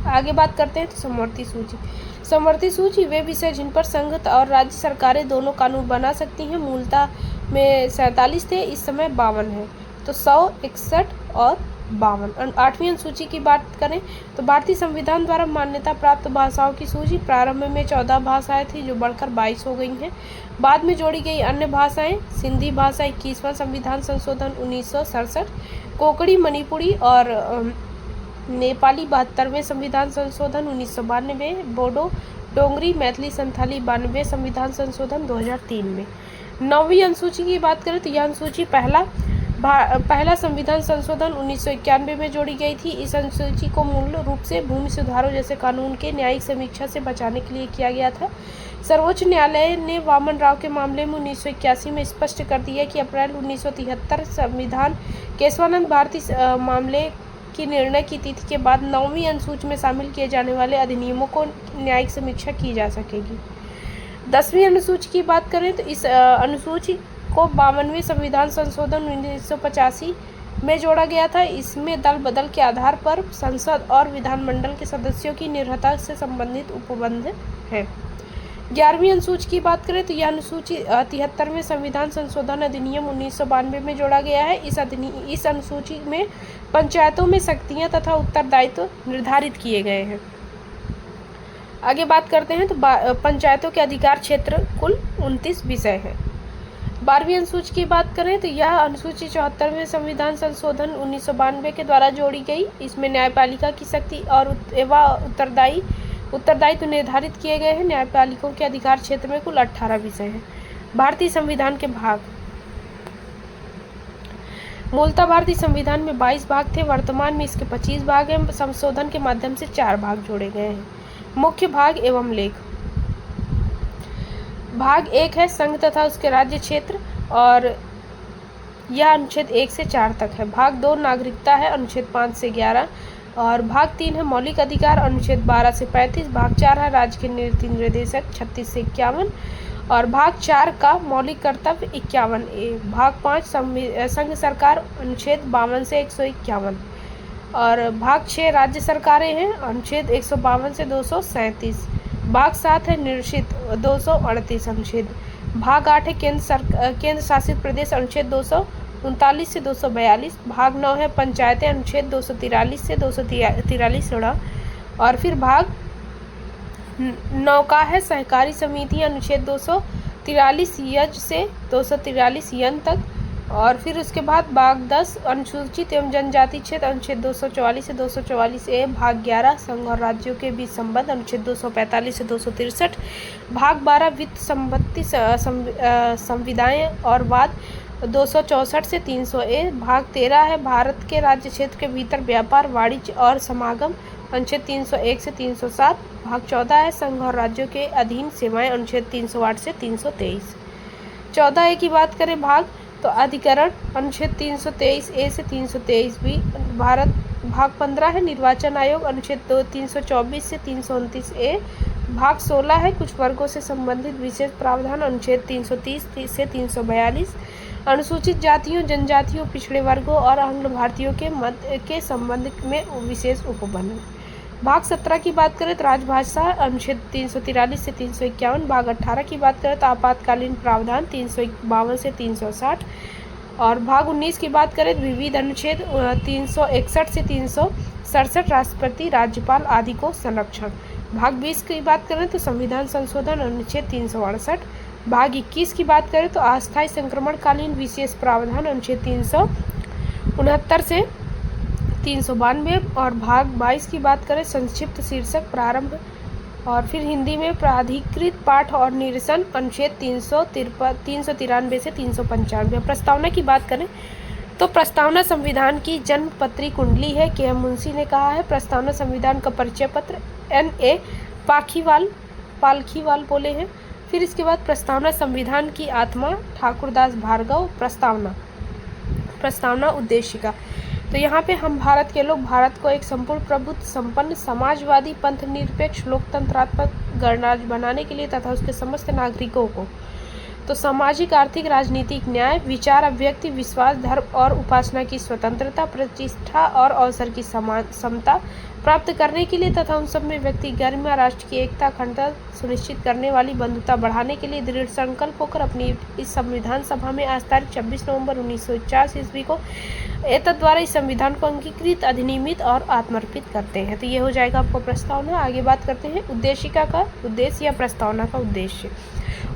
आगे बात करते हैं तो समवर्ती सूची। समवर्ती सूची वे विषय जिन पर संघ और राज्य सरकारें दोनों कानून बना सकती हैं। मूलतः में 47 थे, इस समय 52 है। तो 100, 61 और 52। 8वीं अनुसूची की बात करें तो भारतीय संविधान द्वारा मान्यता प्राप्त भाषाओं की सूची प्रारंभ में 14 भाषाएं थी जो बढ़कर 22 हो गई हैं। बाद में जोड़ी गई अन्य भाषाएं सिंधी भाषा 21वां संविधान संशोधन 1967, कोंकणी मणिपुरी और नेपाली 72वें संविधान संशोधन 1992, बोडो डोंगरी मैथिली संथाली 92 संविधान संशोधन 2003 में। 9वीं अनुसूची की बात करें तो यह अनुसूची पहला संविधान संशोधन 1991 में जोड़ी गई थी। इस अनुसूची को मूल रूप से भूमि सुधारों जैसे कानून के न्यायिक समीक्षा से बचाने के लिए किया गया था। सर्वोच्च न्यायालय ने वामन राव के मामले में 1981 में स्पष्ट कर दिया कि अप्रैल 1973 संविधान केशवानंद भारती मामले की निर्णय की तिथि के बाद 9वीं अनुसूची में शामिल किए जाने वाले अधिनियमों को न्यायिक समीक्षा की जा सकेगी। 10वीं अनुसूची की बात करें तो इस अनुसूची को 52वें संविधान संशोधन 1985 में जोड़ा गया था। इसमें दल बदल के आधार पर संसद और विधानमंडल के सदस्यों की निर्भरता से संबंधित उपबंध है। 11वीं अनुसूची की बात करें तो यह अनुसूची 73वें संविधान संशोधन अधिनियम 1992 में जोड़ा गया है। इस अनुसूची में पंचायतों में शक्तियां तथा उत्तरदायित्व निर्धारित किए गए हैं। आगे बात करते हैं तो पंचायतों के अधिकार क्षेत्र कुल 29 विषय हैं। 12वीं अनुसूची की बात करें तो यह अनुसूची 74वें संविधान संशोधन 1992 के द्वारा जोड़ी गई। इसमें न्यायपालिका की शक्ति और उत्तरदायित्व निर्धारित किए गए हैं। न्यायपालिकाओं के अधिकार क्षेत्र में कुल 18 विषय हैं। भारतीय संविधान के भाग मूलतः भारतीय संविधान में 22 भाग थे। वर्तमान में इसके 25 भाग हैं। संशोधन के माध्यम से 4 भाग जोड़े गए हैं। मुख्य भाग एवं लेख। भाग 1 है संघ तथा उसके राज्य क्षेत्र और यह अनुच्छेद 1 से 4 तक है। भाग 2 नागरिकता है, अनुच्छेद 5 से 11 और भाग 3 है मौलिक अधिकार, अनुच्छेद 12 से 35। भाग 4 है राज्य के नीति निर्देशक 36 से 51 और भाग 4 का मौलिक कर्तव्य 51A। भाग 5 संघ सरकार, अनुच्छेद 52 से 151 और भाग 6 राज्य सरकारें हैं, अनुच्छेद 152 से 237। भाग 7 है निर्देशित 238 अनुच्छेद। भाग 8 है केंद्र शासित प्रदेश, अनुच्छेद 239 से 242। भाग 9 है पंचायतें, अनुच्छेद 243 से 243 और फिर भाग 9 का है सहकारी समिति, अनुच्छेद 243 यज से 243 यन तक और फिर उसके बाद भाग 10 अनुसूचित एवं जनजाति क्षेत्र, अनुच्छेद 244 से 244A। भाग 11 संघ और राज्यों के बीच संबंध, अनुच्छेद 245 से 263। भाग 12 वित्त संपत्ति संविदाएं और वाद, 264 से 300A। भाग 13 है भारत के राज्य क्षेत्र के भीतर व्यापार वाणिज्य और समागम, अनुच्छेद 301 से 307। भाग 14 है संघ और राज्यों के अधीन सेवाएं, अनुच्छेद 308 से 323। 14A की बात करें भाग तो अधिकरण, अनुच्छेद 323A से 323B। भाग 15 है निर्वाचन आयोग, अनुच्छेद 324 से 329A। भाग 16 है कुछ वर्गों से संबंधित विशेष प्रावधान, अनुच्छेद 330 से 342। अनुसूचित जातियों, जनजातियों, पिछड़े वर्गों और आंग्ल भारतीयों के संबंध में विशेष उपबंध। भाग 17 की बात करें तो राजभाषा, अनुच्छेद 343 से 351। भाग 18 की बात करें तो आपातकालीन प्रावधान 352 से 360 और भाग 19 की बात करें तो विविध अनुच्छेद 361 से 367 राष्ट्रपति, राज्यपाल आदि को संरक्षण। भाग 20 की बात करें तो संविधान संशोधन, अनुच्छेद 368। भाग 21 की बात करें तो अस्थायी संक्रमणकालीन विशेष प्रावधान, अनुच्छेद 369 से 392 और भाग 22 की बात करें संक्षिप्त शीर्षक प्रारंभ और फिर हिंदी में प्राधिकृत पाठ और निरसन, अनुच्छेद 393 से 395। प्रस्तावना की बात करें तो प्रस्तावना संविधान की जन्मपत्री कुंडली है। के.एम. मुंशी ने कहा है। प्रस्तावना संविधान का परिचय पत्र N.A. पालखीवाल बोले हैं। फिर इसके बाद प्रस्तावना संविधान की आत्मा ठाकुरदास भार्गव। प्रस्तावना उद्देशिका, तो यहाँ पे हम भारत के लोग भारत को एक संपूर्ण प्रभुत्व संपन्न समाजवादी पंथ निरपेक्ष लोकतंत्रात्मक गणराज्य बनाने के लिए तथा उसके समस्त नागरिकों को तो सामाजिक, आर्थिक, राजनीतिक न्याय, विचार अभिव्यक्ति, विश्वास, धर्म और उपासना की स्वतंत्रता, प्रतिष्ठा और अवसर की समान समता प्राप्त करने के लिए तथा उन सब में व्यक्ति गरिमा, राष्ट्र की एकता, अखंडता सुनिश्चित करने वाली बंधुता बढ़ाने के लिए दृढ़ संकल्प होकर अपनी इस संविधान सभा में आज तारीख 26 नवंबर 1949 ईस्वी को एतद द्वारा इस संविधान को अंगीकृत, अधिनियमित और आत्मर्पित करते हैं। तो ये हो जाएगा आपको प्रस्तावना। आगे बात करते हैं उद्देशिका का उद्देश्य या प्रस्तावना का उद्देश्य।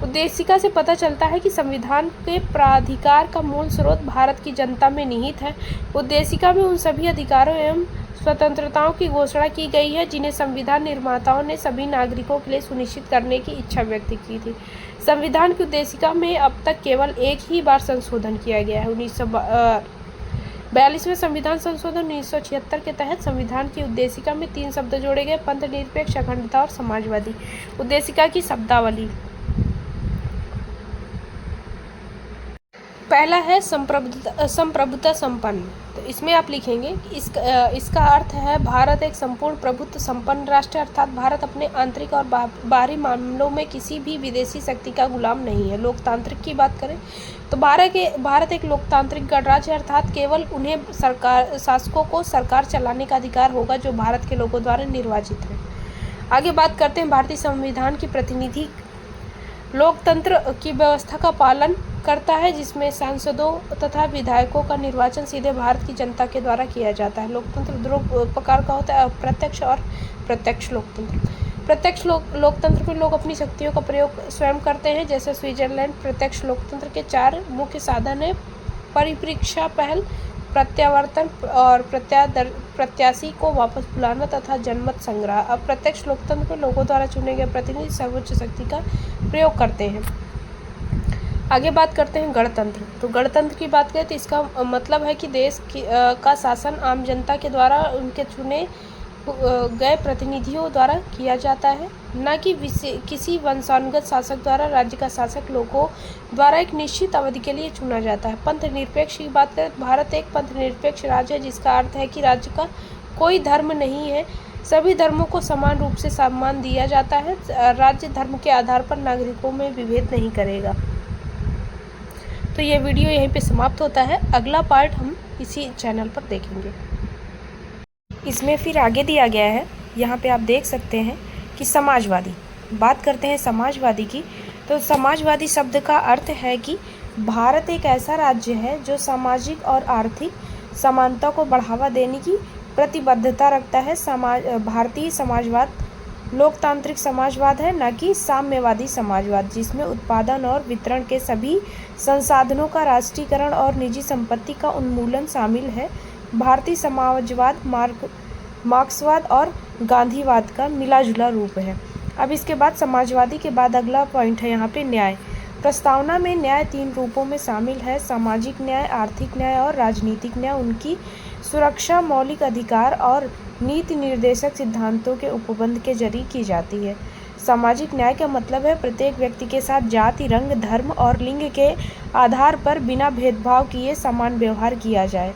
उद्देशिका से पता चलता है कि संविधान के प्राधिकार का मूल स्रोत भारत की जनता में निहित है। उद्देशिका में उन सभी अधिकारों एवं स्वतंत्रताओं की घोषणा की गई है जिन्हें संविधान निर्माताओं ने सभी नागरिकों के लिए सुनिश्चित करने की इच्छा व्यक्त की थी। संविधान की उद्देशिका में अब तक केवल एक ही बार संशोधन किया गया है। 1942वें संविधान संशोधन 1976 के तहत संविधान की उद्देशिका में 3 शब्द जोड़े गए: पंथ निरपेक्ष, अखंडता और समाजवादी। उद्देशिका की शब्दावली। पहला है संप्रभुता संपन्न। तो इसमें आप लिखेंगे कि इसका अर्थ है भारत एक संपूर्ण प्रभुत्व संपन्न राष्ट्र, अर्थात भारत अपने आंतरिक और बाहरी मामलों में किसी भी विदेशी शक्ति का गुलाम नहीं है। लोकतांत्रिक की बात करें तो भारत एक लोकतांत्रिक गणराज्य है, अर्थात केवल उन्हें शासकों को सरकार चलाने का अधिकार होगा जो भारत के लोगों द्वारा निर्वाचित है। आगे बात करते हैं भारतीय संविधान की प्रतिनिधि लोकतंत्र की व्यवस्था का पालन करता है जिसमें सांसदों तथा विधायकों का निर्वाचन सीधे भारत की जनता के द्वारा किया जाता है। लोकतंत्र दो प्रकार का होता है, अप्रत्यक्ष और प्रत्यक्ष लोकतंत्र। प्रत्यक्ष लोकतंत्र में लोग अपनी शक्तियों का प्रयोग स्वयं करते हैं, जैसे स्विट्जरलैंड। प्रत्यक्ष लोकतंत्र के 4 मुख्य साधन है: परिपरीक्षा, पहल, प्रत्यावर्तन और प्रत्याशी को वापस बुलाना तथा जनमत संग्रह। अब प्रत्यक्ष लोकतंत्र में लोगों द्वारा चुने गए प्रतिनिधि सर्वोच्च शक्ति का प्रयोग करते हैं। आगे बात करते हैं गणतंत्र। तो गणतंत्र की बात करें तो इसका मतलब है कि देश का शासन आम जनता के द्वारा उनके चुने गए प्रतिनिधियों द्वारा किया जाता है, न कि किसी वंशानुगत शासक द्वारा। राज्य का शासक लोगों द्वारा एक निश्चित अवधि के लिए चुना जाता है। पंथ निरपेक्ष की बात करें तो भारत एक पंथ निरपेक्ष राज्य है, जिसका अर्थ है कि राज्य का कोई धर्म नहीं है, सभी धर्मों को समान रूप से सम्मान दिया जाता है। राज्य धर्म के आधार पर नागरिकों में विभेद नहीं करेगा। तो ये वीडियो यहीं पे समाप्त होता है। अगला पार्ट हम इसी चैनल पर देखेंगे। इसमें फिर आगे दिया गया है, यहाँ पे आप देख सकते हैं कि समाजवादी। बात करते हैं समाजवादी की। तो समाजवादी शब्द का अर्थ है कि भारत एक ऐसा राज्य है जो सामाजिक और आर्थिक समानता को बढ़ावा देने की प्रतिबद्धता रखता है। भारतीय समाजवाद लोकतांत्रिक समाजवाद है, न कि साम्यवादी समाजवाद, जिसमें उत्पादन और वितरण के सभी संसाधनों का राष्ट्रीयकरण और निजी संपत्ति का उन्मूलन शामिल है। भारतीय समाजवाद मार्क्सवाद और गांधीवाद का मिला-जुला रूप है। अब इसके बाद समाजवादी के बाद अगला पॉइंट है यहाँ पे न्याय। प्रस्तावना में न्याय 3 रूपों में शामिल है: सामाजिक न्याय, आर्थिक न्याय और राजनीतिक न्याय। उनकी सुरक्षा मौलिक अधिकार और नीति निर्देशक सिद्धांतों के उपबंध के जरिए की जाती है। सामाजिक न्याय का मतलब है प्रत्येक व्यक्ति के साथ जाति, रंग, धर्म और लिंग के आधार पर बिना भेदभाव किए समान व्यवहार किया जाए।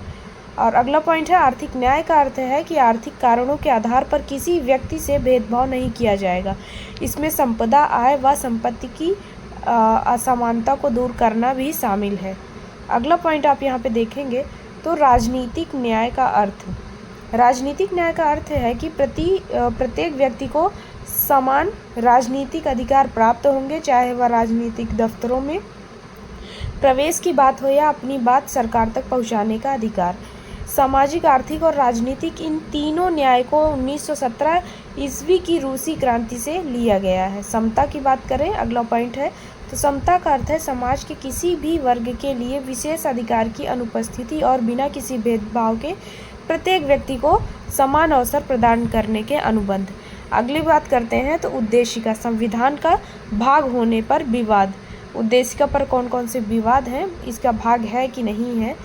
और अगला पॉइंट है आर्थिक न्याय का अर्थ है कि आर्थिक कारणों के आधार पर किसी व्यक्ति से भेदभाव नहीं किया जाएगा। इसमें संपदा, आय व संपत्ति की असमानता को दूर करना भी शामिल है। अगला पॉइंट आप यहाँ पे देखेंगे तो राजनीतिक न्याय का अर्थ। राजनीतिक न्याय का अर्थ है कि प्रत्येक व्यक्ति को समान राजनीतिक अधिकार प्राप्त होंगे, चाहे वह राजनीतिक दफ्तरों में प्रवेश की बात हो या अपनी बात सरकार तक पहुंचाने का अधिकार। सामाजिक, आर्थिक और राजनीतिक इन तीनों न्याय को 1917 ईस्वी की रूसी क्रांति से लिया गया है। समता की बात करें, अगला पॉइंट है तो समता का अर्थ है समाज के किसी भी वर्ग के लिए विशेष अधिकार की अनुपस्थिति और बिना किसी भेदभाव के प्रत्येक व्यक्ति को समान अवसर प्रदान करने के अनुबंध। अगली बात करते हैं तो उद्देशिका, संविधान का भाग होने पर विवाद। उद्देशिका पर कौन कौन से विवाद हैं, इसका भाग है कि नहीं है।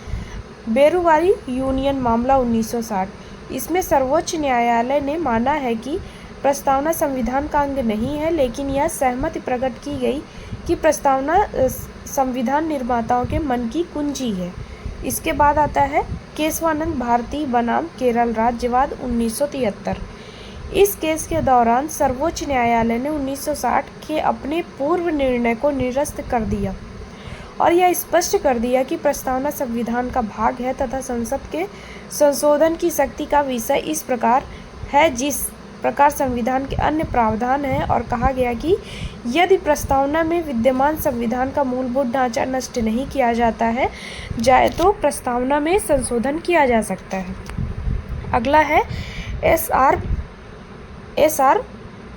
बेरुवारी यूनियन मामला 1960। इसमें सर्वोच्च न्यायालय ने माना है कि प्रस्तावना संविधान का अंग नहीं है, लेकिन यह सहमति प्रकट की गई कि प्रस्तावना संविधान निर्माताओं के मन की कुंजी है। इसके बाद आता है केशवानंद भारती बनाम केरल राज्यवाद 1973। इस केस के दौरान सर्वोच्च न्यायालय ने 1960 के अपने पूर्व निर्णय को निरस्त कर दिया और यह स्पष्ट कर दिया कि प्रस्तावना संविधान का भाग है तथा संसद के संशोधन की शक्ति का विषय इस प्रकार है जिस प्रकार संविधान के अन्य प्रावधान हैं, और कहा गया कि यदि प्रस्तावना में विद्यमान संविधान का मूलभूत ढांचा नष्ट नहीं किया जाए तो प्रस्तावना में संशोधन किया जा सकता है। अगला है एस आर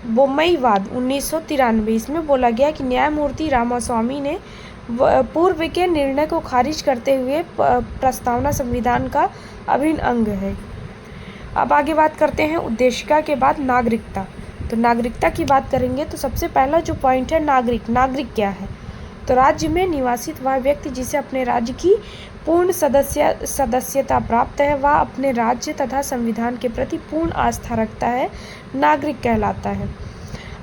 बोम्मईवाद 1993। इसमें बोला गया कि न्यायमूर्ति रामास्वामी ने पूर्व के निर्णय को खारिज करते हुए प्रस्तावना संविधान का अभिन्न अंग है। अब आगे बात करते हैं उद्देशिका के बाद नागरिकता। तो नागरिकता की बात करेंगे तो सबसे पहला जो पॉइंट है नागरिक क्या है। तो राज्य में निवासित वह व्यक्ति जिसे अपने राज्य की पूर्ण सदस्यता प्राप्त है, वह अपने राज्य तथा संविधान के प्रति पूर्ण आस्था रखता है, नागरिक कहलाता है।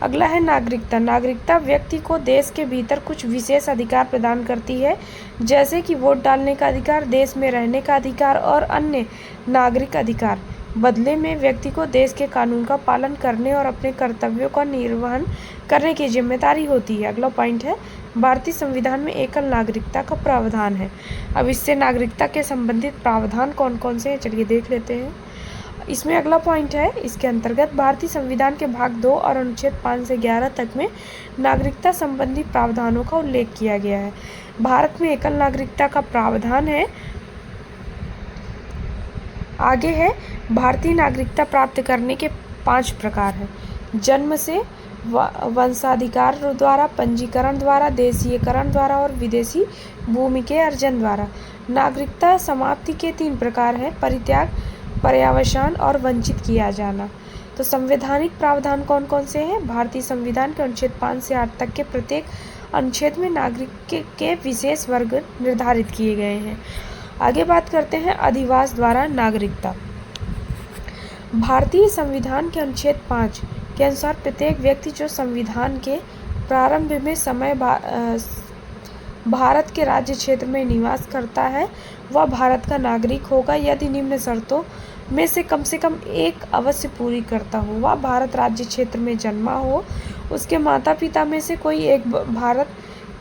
अगला है नागरिकता। नागरिकता व्यक्ति को देश के भीतर कुछ विशेष अधिकार प्रदान करती है, जैसे कि वोट डालने का अधिकार, देश में रहने का अधिकार और अन्य नागरिक अधिकार। बदले में व्यक्ति को देश के कानून का पालन करने और अपने कर्तव्यों का निर्वहन करने की जिम्मेदारी होती है। अगला पॉइंट है भारतीय संविधान में एकल नागरिकता का प्रावधान है। अब इससे नागरिकता के संबंधित प्रावधान कौन कौन से हैं, चलिए देख लेते हैं। इसमें अगला पॉइंट है, इसके अंतर्गत भारतीय संविधान के भाग 2 और अनुच्छेद 5 से 11 तक में नागरिकता संबंधी प्रावधानों का उल्लेख किया गया है। भारत में एकल नागरिकता का प्रावधान है। आगे है भारतीय नागरिकता प्राप्त करने के 5 प्रकार हैं। जन्म से, वंशाधिकार द्वारा, पंजीकरण द्वारा, देशीयकरण द्वारा और विदेशी भूमि के अर्जन द्वारा। नागरिकता समाप्ति के 3 प्रकार हैं, परित्याग, पर्यावसान और वंचित किया जाना। तो संवैधानिक प्रावधान कौन कौन से हैं? भारतीय संविधान के अनुच्छेद 5 से 8 तक के प्रत्येक अनुच्छेद में नागरिक के विशेष वर्ग निर्धारित किए गए हैं। आगे बात करते हैं अधिवास द्वारा नागरिकता। भारतीय संविधान के अनुच्छेद 5 के अनुसार प्रत्येक व्यक्ति जो संविधान के प्रारंभ में समय भारत के राज्य क्षेत्र में निवास करता है वह भारत का नागरिक होगा यदि निम्न शर्तों में से कम एक अवश्य पूरी करता हो। वह भारत राज्य क्षेत्र में जन्मा हो, उसके माता पिता में से कोई एक भारत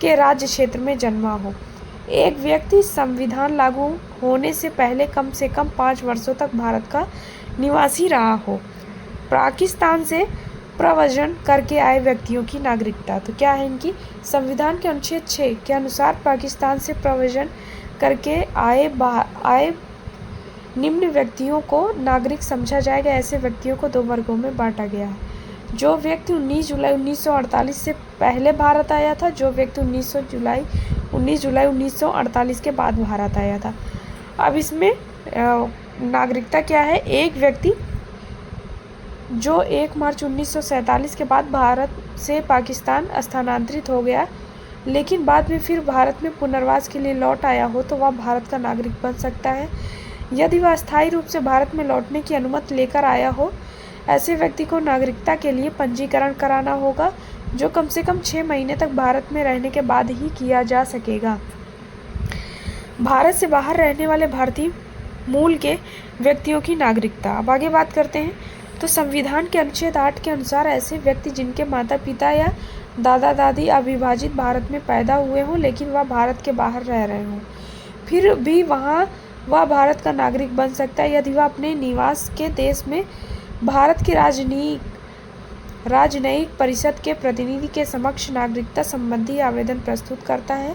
के राज्य क्षेत्र में जन्मा हो, एक व्यक्ति संविधान लागू होने से पहले कम 5 वर्षों तक भारत का निवासी रहा हो, पाकिस्तान से प्रव्रजन करके आए व्यक्तियों की नागरिकता। तो क्या है इनकी? संविधान के अनुच्छेद 6 के अनुसार पाकिस्तान से प्रव्रजन करके आए निम्न व्यक्तियों को नागरिक समझा जाएगा। ऐसे व्यक्तियों को 2 वर्गों में बांटा गया है। जो व्यक्ति 19 जुलाई 1948 से पहले भारत आया था, जो व्यक्ति 19 जुलाई 1948 के बाद भारत आया था। अब इसमें नागरिकता क्या है? एक व्यक्ति जो 1 मार्च 1947 के बाद भारत से पाकिस्तान स्थानांतरित हो गया लेकिन बाद में फिर भारत में पुनर्वास के लिए लौट आया हो तो वह भारत का नागरिक बन सकता है। यदि वह अस्थायी रूप से भारत में लौटने की अनुमति लेकर आया हो, ऐसे व्यक्ति को नागरिकता के लिए पंजीकरण कराना होगा, जो कम से कम 6 महीने तक भारत में रहने के बाद ही किया जा सकेगा। भारत से बाहर रहने वाले भारतीय मूल के व्यक्तियों की नागरिकता। अब आगे बात करते हैं। तो संविधान के अनुच्छेद 8 के अनुसार ऐसे व्यक्ति जिनके माता पिता या दादा दादी अविभाजित भारत में पैदा हुए हों लेकिन वह भारत के बाहर रह रहे हों, फिर भी वह भारत का नागरिक बन सकता है यदि वह अपने निवास के देश में भारत के राजनयिक परिषद के प्रतिनिधि के समक्ष नागरिकता संबंधी आवेदन प्रस्तुत करता है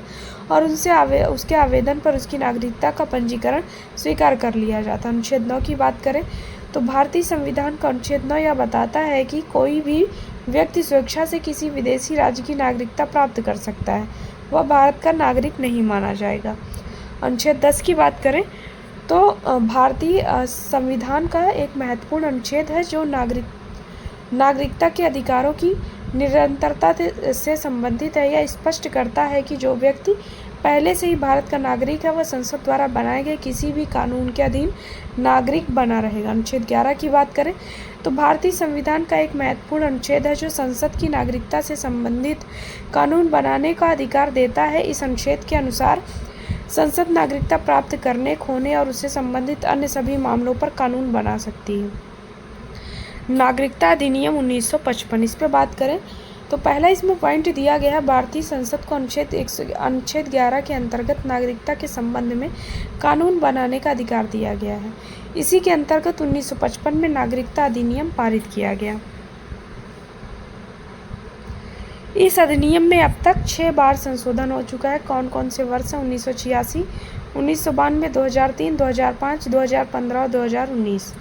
और उसके आवेदन पर उसकी नागरिकता का पंजीकरण स्वीकार कर लिया जाता है। अनुच्छेद 9 की बात करें तो भारतीय संविधान का अनुच्छेद 9 यह बताता है कि कोई भी व्यक्ति स्वेच्छा से किसी विदेशी राज्य की नागरिकता प्राप्त कर सकता है, वह भारत का नागरिक नहीं माना जाएगा। अनुच्छेद 10 की बात करें तो भारतीय संविधान का एक महत्वपूर्ण अनुच्छेद है जो नागरिकता के अधिकारों की निरंतरता से संबंधित है। यह स्पष्ट करता है कि जो व्यक्ति पहले से ही भारत का नागरिक है वह संसद द्वारा बनाए गए किसी भी कानून के अधीन नागरिक बना रहेगा। अनुच्छेद 11 की बात करें तो भारतीय संविधान का एक महत्वपूर्ण अनुच्छेद है जो संसद की नागरिकता से संबंधित कानून बनाने का अधिकार देता है। इस अनुच्छेद के अनुसार संसद नागरिकता प्राप्त करने, खोने और उससे संबंधित अन्य सभी मामलों पर कानून बना सकती है। नागरिकता अधिनियम 1955, इस पे बात करें तो पहला इसमें पॉइंट दिया गया है, भारतीय संसद को अनुच्छेद 11 के अंतर्गत नागरिकता के संबंध में कानून बनाने का अधिकार दिया गया है। इसी के अंतर्गत 1955 में नागरिकता अधिनियम पारित किया गया। इस अधिनियम में अब तक 6 बार संशोधन हो चुका है। कौन कौन से वर्ष हैं? 1986, 1992, 2003, 2005, 2015 और 2019।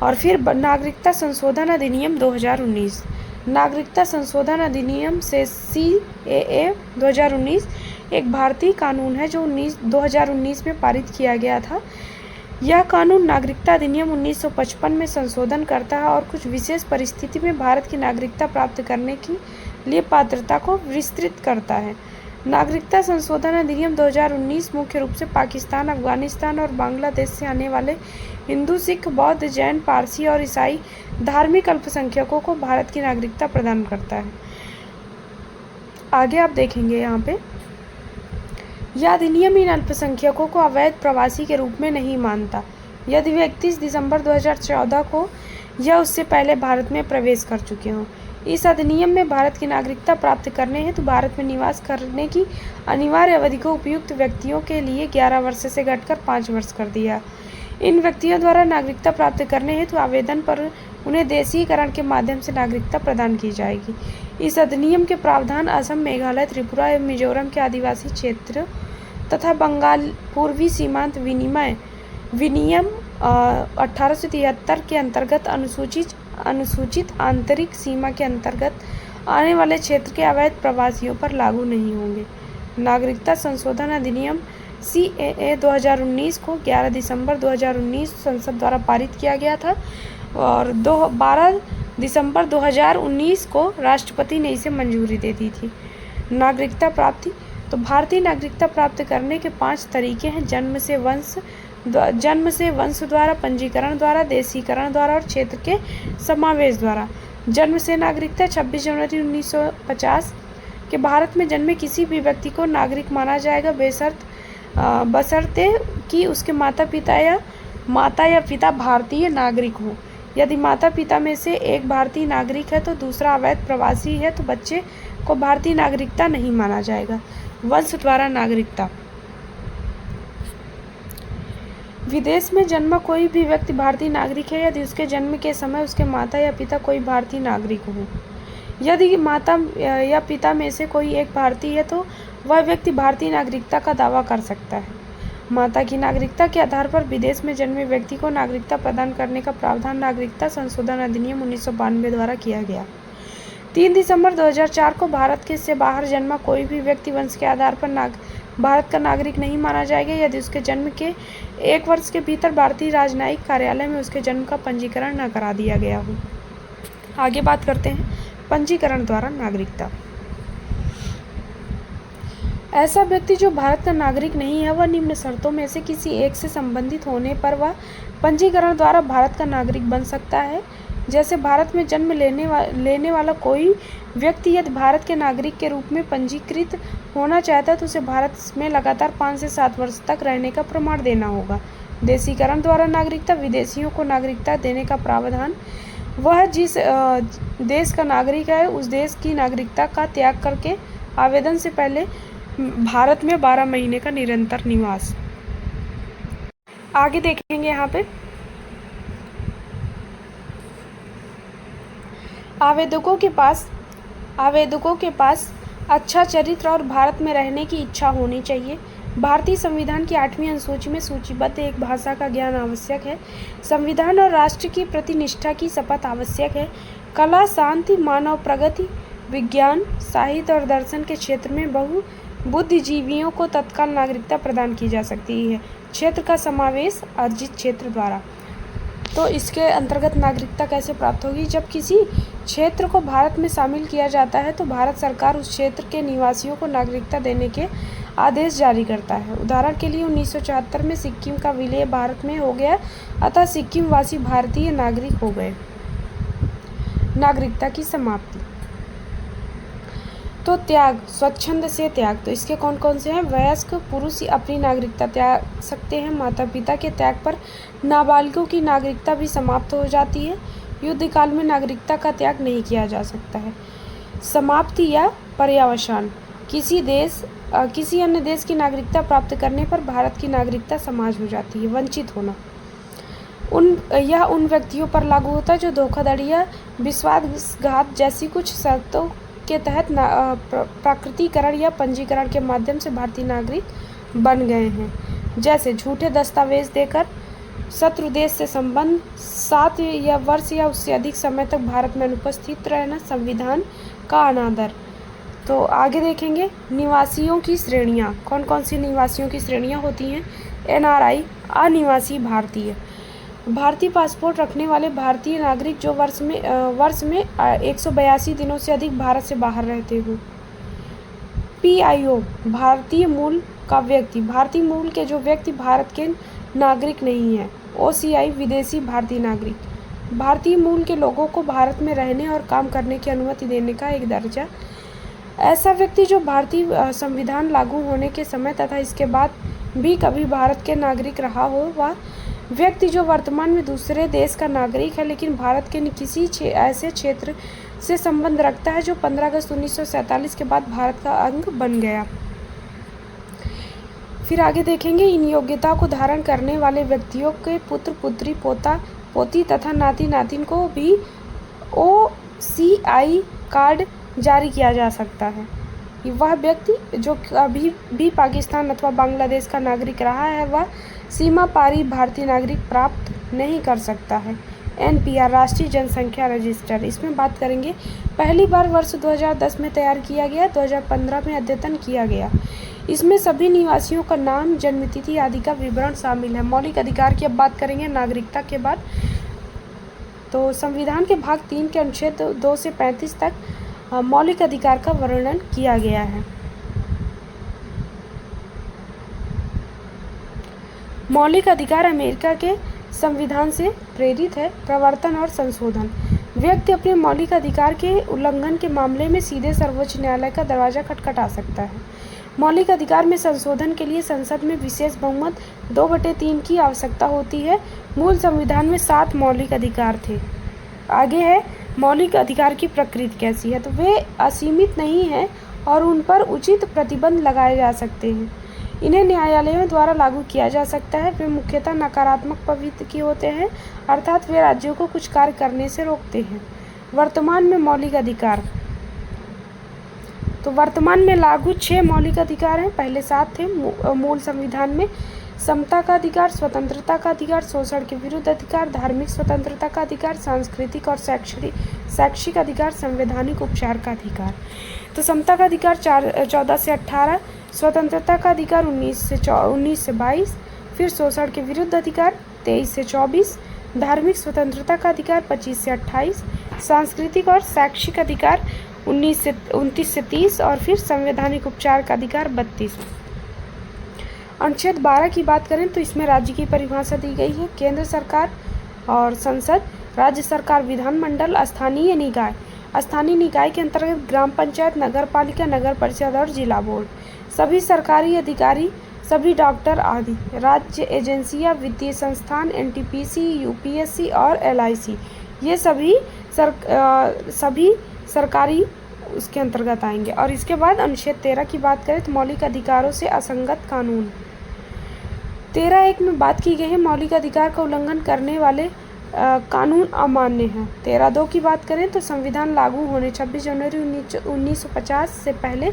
और फिर नागरिकता संशोधन अधिनियम 2019। नागरिकता संशोधन अधिनियम से CAA 2019 एक भारतीय कानून है जो 2019 में पारित किया गया था। यह कानून नागरिकता अधिनियम 1955 में संशोधन करता है और कुछ विशेष परिस्थिति में भारत की नागरिकता प्राप्त करने के लिए पात्रता को विस्तृत करता है। नागरिकता संशोधन अधिनियम 2019 मुख्य रूप से पाकिस्तान, अफगानिस्तान और बांग्लादेश से आने वाले हिंदू, सिख, बौद्ध, जैन, पारसी और ईसाई धार्मिक अल्पसंख्यकों को भारत की नागरिकता प्रदान करता है। आगे आप देखेंगे यहाँ पे, यह अधिनियम इन अल्पसंख्यकों को अवैध प्रवासी के रूप में नहीं मानता यदि वे 31 दिसंबर 2014 को या उससे पहले भारत में प्रवेश कर चुके हों। इस अधिनियम में भारत की नागरिकता प्राप्त करने हेतु भारत में निवास करने की अनिवार्य अवधि को उपयुक्त व्यक्तियों के लिए 11 वर्ष से घटकर 5 वर्ष कर दिया। इन व्यक्तियों द्वारा नागरिकता प्राप्त करने हेतु आवेदन पर उन्हें देशीकरण के माध्यम से नागरिकता प्रदान की जाएगी। इस अधिनियम के प्रावधान असम, मेघालय, त्रिपुरा एवं मिजोरम के आदिवासी क्षेत्र तथा बंगाल पूर्वी सीमांत विनियम 1873 के अंतर्गत अनुसूचित आंतरिक सीमा के अंतर्गत आने वाले क्षेत्र के अवैध प्रवासियों पर लागू नहीं होंगे। नागरिकता संशोधन अधिनियम CAA 2019 को 11 दिसंबर 2019 संसद द्वारा पारित किया गया था और 12 दिसंबर 2019 को राष्ट्रपति ने इसे मंजूरी दे दी थी। नागरिकता प्राप्ति, तो भारतीय नागरिकता प्राप्त करने के 5 तरीके हैं: जन्म से वंश द्वारा, पंजीकरण द्वारा, देशीकरण द्वारा और क्षेत्र के समावेश द्वारा। जन्म से नागरिकता 26 जनवरी 1950 के भारत में जन्मे किसी भी व्यक्ति को नागरिक माना जाएगा बशर्ते कि उसके माता या पिता भारतीय नागरिक हों। यदि माता पिता में से एक भारतीय नागरिक है तो दूसरा अवैध प्रवासी है तो बच्चे को भारतीय नागरिकता नहीं माना जाएगा। वंश द्वारा नागरिकता, विदेश में जन्मा कोई भी व्यक्ति भारतीय नागरिक है यदि उसके जन्म के समय उसके माता या पिता कोई भारतीय नागरिक हो। यदि माता या पिता में से कोई एक भारतीय है तो वह व्यक्ति भारतीय नागरिकता का दावा कर सकता है। माता की नागरिकता के आधार पर विदेश में जन्मे व्यक्ति को नागरिकता प्रदान करने का प्रावधान नागरिकता संशोधन अधिनियम 1992 द्वारा किया गया। 3 दिसंबर 2004 को भारत के से बाहर जन्मा कोई भी व्यक्ति वंश के आधार पर भारत का नागरिक नहीं माना जाएगा यदि उसके जन्म के 1 वर्ष के भीतर भारतीय राजनयिक कार्यालय में उसके जन्म का पंजीकरण न करा दिया गया हो। आगे बात करते हैं पंजीकरण द्वारा नागरिकता। ऐसा व्यक्ति जो भारत का नागरिक नहीं है वह निम्न शर्तों में से किसी एक से संबंधित होने पर वह पंजीकरण द्वारा भारत का नागरिक बन सकता है। जैसे भारत में जन्म लेने वाला कोई व्यक्ति यदि भारत के नागरिक के रूप में पंजीकृत होना चाहता है तो उसे भारत में लगातार 5 से 7 वर्ष तक रहने का प्रमाण देना होगा। देशीकरण द्वारा नागरिकता, विदेशियों को नागरिकता देने का प्रावधान, वह जिस देश का नागरिक है उस देश की नागरिकता का त्याग करके आवेदन से पहले भारत में 12 महीने का निरंतर निवास। आगे देखेंगे यहाँ पे आवेदकों के पास अच्छा चरित्र और भारत में रहने की इच्छा होनी चाहिए। भारतीय संविधान की 8वीं अनुसूची में सूचीबद्ध एक भाषा का ज्ञान आवश्यक है। संविधान और राष्ट्र की प्रति निष्ठा की शपथ आवश्यक है। कला, शांति, मानव प्रगति, विज्ञान, साहित्य और दर्शन के क्षेत्र में बुद्धिजीवियों को तत्काल नागरिकता प्रदान की जा सकती है। क्षेत्र का समावेश अर्जित क्षेत्र द्वारा। तो इसके अंतर्गत नागरिकता कैसे प्राप्त होगी? जब किसी क्षेत्र को भारत में शामिल किया जाता है तो भारत सरकार उस क्षेत्र के निवासियों को नागरिकता देने के आदेश जारी करता है। उदाहरण के लिए 1974 में सिक्किम का विलय भारत में हो गया, अतः सिक्किम वासी भारतीय नागरिक हो गए। नागरिकता की समाप्ति, तो त्याग, स्वच्छंद से त्याग, तो इसके कौन कौन से हैं? वयस्क पुरुष अपनी नागरिकता त्याग सकते हैं। माता पिता के त्याग पर नाबालिगों की नागरिकता भी समाप्त हो जाती है। युद्ध काल में नागरिकता का त्याग नहीं किया जा सकता है। समाप्ति या पर्यावसान, किसी अन्य देश की नागरिकता प्राप्त करने पर भारत की नागरिकता समाज हो जाती है। वंचित होना, यह उन व्यक्तियों पर लागू होता है जो धोखाधड़ी या विश्वासघात जैसी कुछ शर्तों के तहत प्राकृतिकरण या पंजीकरण के माध्यम से भारतीय नागरिक बन गए हैं, जैसे झूठे दस्तावेज देकर शत्रु देश से संबंध, 7 वर्ष या उससे अधिक समय तक भारत में अनुपस्थित रहना, संविधान का अनादर। तो आगे देखेंगे निवासियों की श्रेणियाँ। कौन कौन सी निवासियों की श्रेणियाँ होती हैं? NRI, अनिवासी भारतीय, भारतीय पासपोर्ट रखने वाले भारतीय नागरिक जो वर्ष में 182 दिनों से अधिक भारत से बाहर रहते हो। PIO, भारतीय मूल का व्यक्ति, भारतीय मूल के जो व्यक्ति भारत के नागरिक नहीं है। OCI, विदेशी भारतीय नागरिक, भारतीय मूल के लोगों को भारत में रहने और काम करने की अनुमति देने का एक दर्जा। ऐसा व्यक्ति जो भारतीय संविधान लागू होने के समय तथा इसके बाद भी कभी भारत के नागरिक रहा हो। वह व्यक्ति जो वर्तमान में दूसरे देश का नागरिक है लेकिन भारत के किसी ऐसे क्षेत्र से संबंध रखता है जो 15 अगस्त 1947 के बाद भारत का अंग बन गया। फिर आगे देखेंगे इन योग्यताओं को धारण करने वाले व्यक्तियों के पुत्र पुत्री पोता पोती तथा नाती नातिन को भी OCI कार्ड जारी किया जा सकता है। वह व्यक्ति जो कभी भी पाकिस्तान अथवा बांग्लादेश का नागरिक रहा है वह सीमा पारी भारतीय नागरिक प्राप्त नहीं कर सकता है। NPR, राष्ट्रीय जनसंख्या रजिस्टर, इसमें बात करेंगे पहली बार वर्ष 2010 में तैयार किया गया, 2015 में अद्यतन किया गया। इसमें सभी निवासियों का नाम, जन्मतिथि आदि का विवरण शामिल है। मौलिक अधिकार की अब बात करेंगे नागरिकता के बाद। तो संविधान के भाग 3 के अनुच्छेद 2 से 35 तक मौलिक अधिकार का वर्णन किया गया है। मौलिक अधिकार अमेरिका के संविधान से प्रेरित है। प्रवर्तन और संशोधन, व्यक्ति अपने मौलिक अधिकार के उल्लंघन के मामले में सीधे सर्वोच्च न्यायालय का दरवाजा खटखटा सकता है। मौलिक अधिकार में संशोधन के लिए संसद में विशेष बहुमत 2/3 की आवश्यकता होती है। मूल संविधान में 7 मौलिक अधिकार थे। आगे है मौलिक अधिकार की प्रकृति कैसी है, तो वे असीमित नहीं हैं और उन पर उचित प्रतिबंध लगाए जा सकते हैं। इन्हें न्यायालयों द्वारा लागू किया जा सकता है। वे मुख्यतः नकारात्मक प्रवृत्ति के होते हैं, अर्थात वे राज्यों को कुछ कार्य करने से रोकते हैं। वर्तमान में मौलिक अधिकार, तो वर्तमान में लागू 6 मौलिक अधिकार हैं। पहले 7 थे मूल संविधान में। समता का अधिकार, स्वतंत्रता का अधिकार, शोषण के विरुद्ध अधिकार, धार्मिक स्वतंत्रता का अधिकार, सांस्कृतिक और शैक्षिक अधिकार, संवैधानिक उपचार का अधिकार। तो समता का अधिकार 14 से 18, स्वतंत्रता का अधिकार 19 से 22, फिर शोषण के विरुद्ध अधिकार 23 से 24, धार्मिक स्वतंत्रता का अधिकार 25 से 28, सांस्कृतिक और शैक्षिक अधिकार 29 से 30 और फिर संवैधानिक उपचार का अधिकार 32। अनुच्छेद 12 की बात करें तो इसमें राज्य की परिभाषा दी गई है। केंद्र सरकार और संसद, राज्य सरकार, विधानमंडल, स्थानीय निकाय। स्थानीय निकाय के अंतर्गत ग्राम पंचायत, नगर पालिका, नगर परिषद और जिला बोर्ड। सभी सरकारी अधिकारी, सभी डॉक्टर आदि। राज्य एजेंसियां, वित्तीय संस्थान, NTPC, UPSC और LIC, ये सभी सरकारी उसके अंतर्गत आएंगे। और इसके बाद अनुच्छेद 13 की बात करें तो मौलिक अधिकारों से असंगत कानून। 13(1) में बात की गई है मौलिक अधिकार का उल्लंघन करने वाले कानून अमान्य हैं। 13(2) की बात करें तो संविधान लागू होने 26 जनवरी 1950 से पहले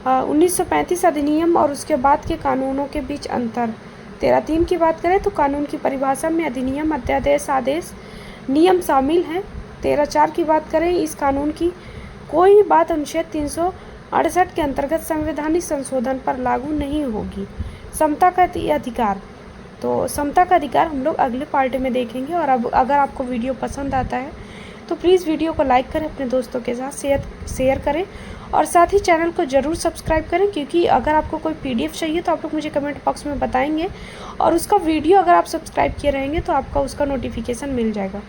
1935 अधिनियम और उसके बाद के कानूनों के बीच अंतर। 13(3) की बात करें तो कानून की परिभाषा में अधिनियम, अध्यादेश, आदेश, नियम शामिल हैं। 13(4) की बात करें इस कानून की कोई बात अनुच्छेद 368 के अंतर्गत संवैधानिक संशोधन पर लागू नहीं होगी। समता का अधिकार, तो समता का अधिकार हम लोग अगले पार्ट में देखेंगे। और अब अगर आपको वीडियो पसंद आता है तो प्लीज़ वीडियो को लाइक करें, अपने दोस्तों के साथ शेयर करें और साथ ही चैनल को ज़रूर सब्सक्राइब करें, क्योंकि अगर आपको कोई PDF चाहिए तो आप लोग मुझे कमेंट बॉक्स में बताएंगे और उसका वीडियो अगर आप सब्सक्राइब किए रहेंगे तो आपका उसका नोटिफिकेशन मिल जाएगा।